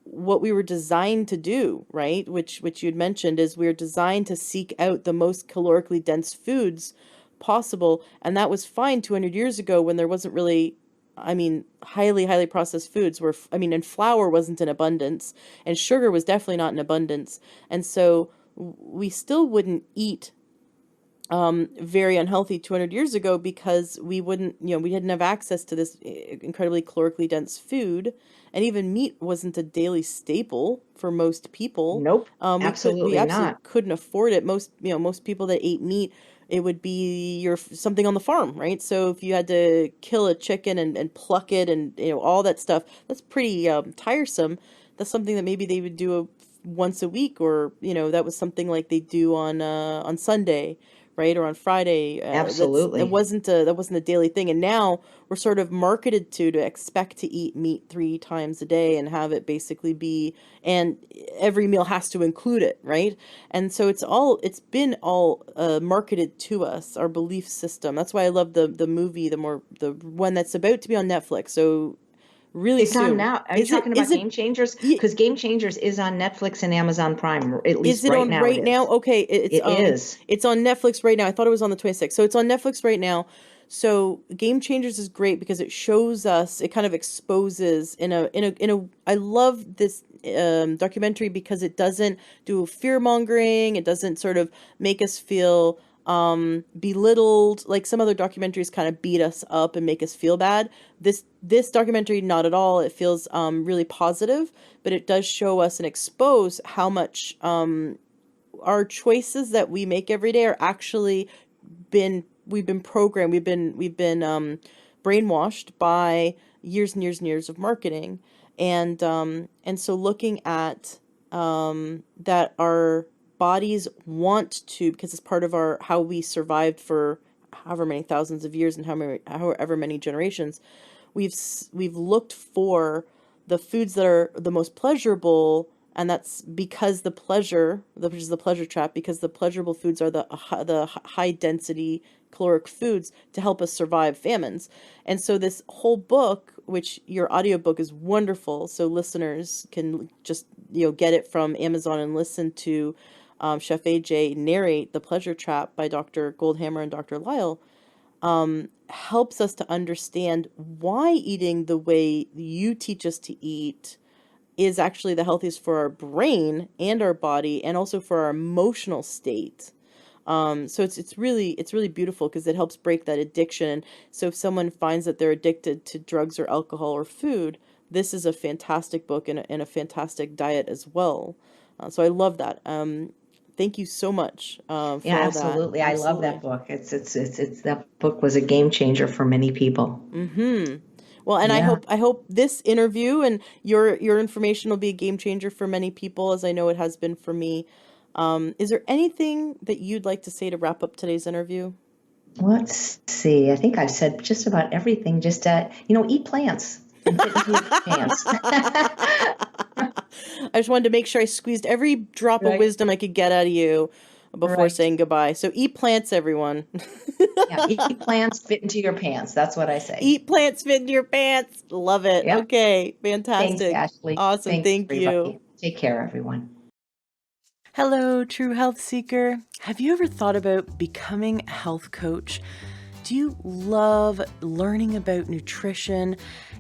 Speaker 1: what we were designed to do, right? Which you'd mentioned is we're designed to seek out the most calorically dense foods possible. And that was fine 200 years ago when there wasn't really, I mean, highly processed foods were, and flour wasn't in abundance, and sugar was definitely not in abundance. And so we still wouldn't eat very unhealthy 200 years ago because we wouldn't, we didn't have access to this incredibly calorically dense food. And even meat wasn't a daily staple for most people.
Speaker 2: Nope,
Speaker 1: We
Speaker 2: absolutely
Speaker 1: absolutely
Speaker 2: not.
Speaker 1: couldn't afford it. Most people that ate meat, it would be something on the farm, right? So if you had to kill a chicken and pluck it and, all that stuff, that's pretty tiresome. That's something that maybe they would do once a week, or, that was something like they do on Sunday, right, or on Friday. That
Speaker 2: Absolutely.
Speaker 1: wasn't a daily thing, and now we're sort of marketed to expect to eat meat 3 times a day and have it basically be, and every meal has to include it, right? And so it's been all marketed to us, our belief system. That's why I love the movie, the one that's about to be on Netflix. So really
Speaker 2: It's on
Speaker 1: soon.
Speaker 2: now. Are you
Speaker 1: Is it?
Speaker 2: talking
Speaker 1: Is
Speaker 2: about
Speaker 1: it?
Speaker 2: Game Changers? Because Game Changers is on Netflix and Amazon Prime, at
Speaker 1: Is
Speaker 2: least
Speaker 1: it
Speaker 2: right
Speaker 1: on
Speaker 2: now it
Speaker 1: right now?
Speaker 2: is.
Speaker 1: Okay,
Speaker 2: It is.
Speaker 1: it's on Netflix right now. I thought it was on the 26th. So it's on Netflix right now. So Game Changers is great because it shows us, it kind of exposes I love this documentary because it doesn't do fear mongering. It doesn't sort of make us feel belittled like some other documentaries kind of beat us up and make us feel bad. This documentary, not at all. It feels really positive, but it does show us and expose how much our choices that we make every day are actually we've been programmed, we've been brainwashed by years and years and years of marketing. And so looking at that our bodies want to, because it's part of our how we survived for however many thousands of years and however many generations, we've looked for the foods that are the most pleasurable, and that's because which is the pleasure trap, because the pleasurable foods are the high density caloric foods to help us survive famines. And so this whole book, which your audiobook is wonderful, so listeners can just get it from Amazon and listen to Chef AJ narrate The Pleasure Trap by Dr. Goldhammer and Dr. Lyle, helps us to understand why eating the way you teach us to eat is actually the healthiest for our brain and our body, and also for our emotional state. So it's really beautiful because it helps break that addiction. So if someone finds that they're addicted to drugs or alcohol or food, this is a fantastic book and a fantastic diet as well. So I love that. Thank you so much
Speaker 2: Yeah,
Speaker 1: for all that.
Speaker 2: absolutely. I love that
Speaker 1: Absolutely.
Speaker 2: book. It's that book was a game changer for many people.
Speaker 1: Mm-hmm. Well, and
Speaker 2: Yeah.
Speaker 1: I hope this interview and your information will be a game changer for many people, as I know it has been for me. Is there anything that you'd like to say to wrap up today's interview?
Speaker 2: Let's see. I think I've said just about everything. Just eat plants and fit into your pants.
Speaker 1: I just wanted to make sure I squeezed every drop of
Speaker 2: Right.
Speaker 1: wisdom I could get out of you before
Speaker 2: Right.
Speaker 1: saying goodbye. So eat plants, everyone.
Speaker 2: Yeah. Eat plants, fit into your pants. That's what I say.
Speaker 1: Eat plants, fit into your pants. Love it.
Speaker 2: Yep.
Speaker 1: Okay,
Speaker 2: Thanks,
Speaker 1: fantastic.
Speaker 2: Ashley.
Speaker 1: Awesome.
Speaker 2: Thanks,
Speaker 1: Thank you.
Speaker 2: everybody. Take care, everyone.
Speaker 1: Hello, true health seeker. Have you ever thought about becoming a health coach? Do you love learning about nutrition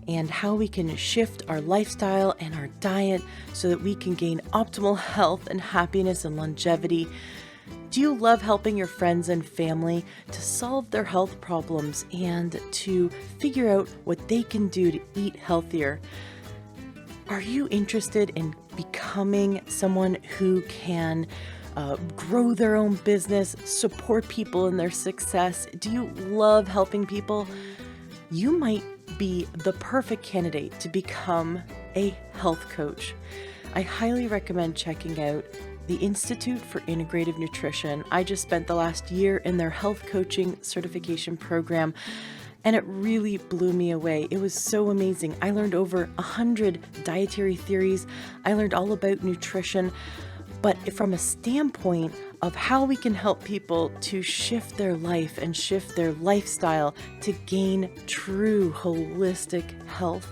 Speaker 1: and how we can shift our lifestyle and our diet so that we can gain optimal health and happiness and longevity? Do you love helping your friends and family to solve their health problems and to figure out what they can do to eat healthier? Are you interested in becoming someone who can grow their own business, support people in their success? Do you love helping people? You might be the perfect candidate to become a health coach. I highly recommend checking out the Institute for Integrative Nutrition. I just spent the last year in their health coaching certification program, and it really blew me away. It was so amazing. I learned over 100 dietary theories. I learned all about nutrition, but from a standpoint of how we can help people to shift their life and shift their lifestyle to gain true holistic health.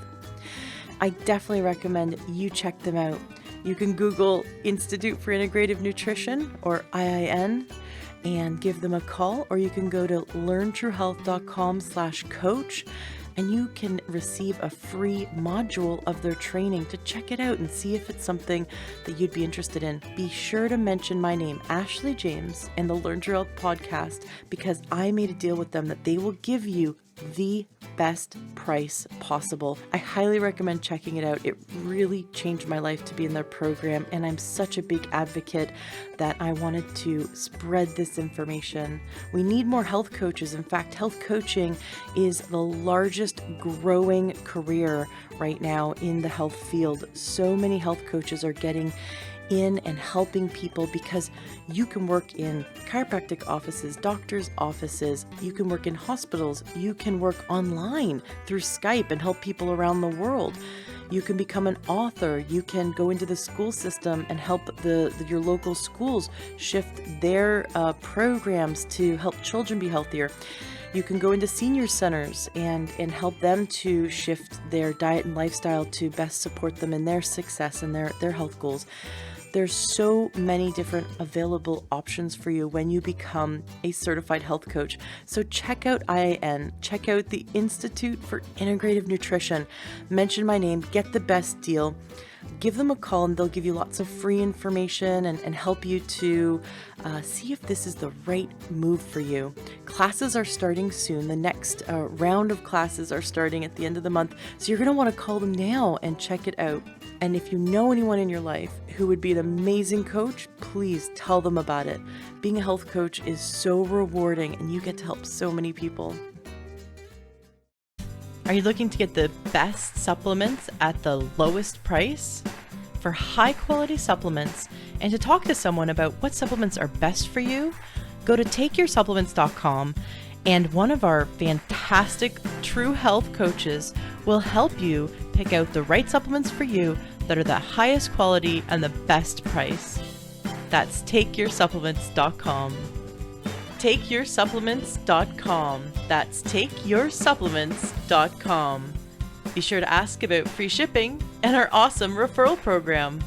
Speaker 1: I definitely recommend you check them out. You can Google Institute for Integrative Nutrition, or IIN, and give them a call, or you can go to learntruehealth.com/coach and you can receive a free module of their training to check it out and see if it's something that you'd be interested in. Be sure to mention my name, Ashley James, and the Learn True Health podcast, because I made a deal with them that they will give you the best price possible. I highly recommend checking it out. It really changed my life to be in their program, and I'm such a big advocate that I wanted to spread this information. We need more health coaches. In fact, health coaching is the largest growing career right now in the health field. So many health coaches are getting in and helping people, because you can work in chiropractic offices, doctors' offices, you can work in hospitals, you can work online through Skype and help people around the world. You can become an author, you can go into the school system and help your local schools shift their programs to help children be healthier. You can go into senior centers and help them to shift their diet and lifestyle to best support them in their success and their health goals. There's so many different available options for you when you become a certified health coach. So check out IIN, check out the Institute for Integrative Nutrition, mention my name, get the best deal, give them a call, and they'll give you lots of free information and help you to see if this is the right move for you. Classes are starting soon. The next round of classes are starting at the end of the month. So you're going to want to call them now and check it out. And if you know anyone in your life who would be an amazing coach, please tell them about it. Being a health coach is so rewarding, and you get to help so many people. Are you looking to get the best supplements at the lowest price? For high quality supplements and to talk to someone about what supplements are best for you, go to takeyoursupplements.com, and one of our fantastic True Health coaches will help you pick out the right supplements for you that are the highest quality and the best price. That's takeyoursupplements.com. takeyoursupplements.com. That's takeyoursupplements.com. Be sure to ask about free shipping and our awesome referral program.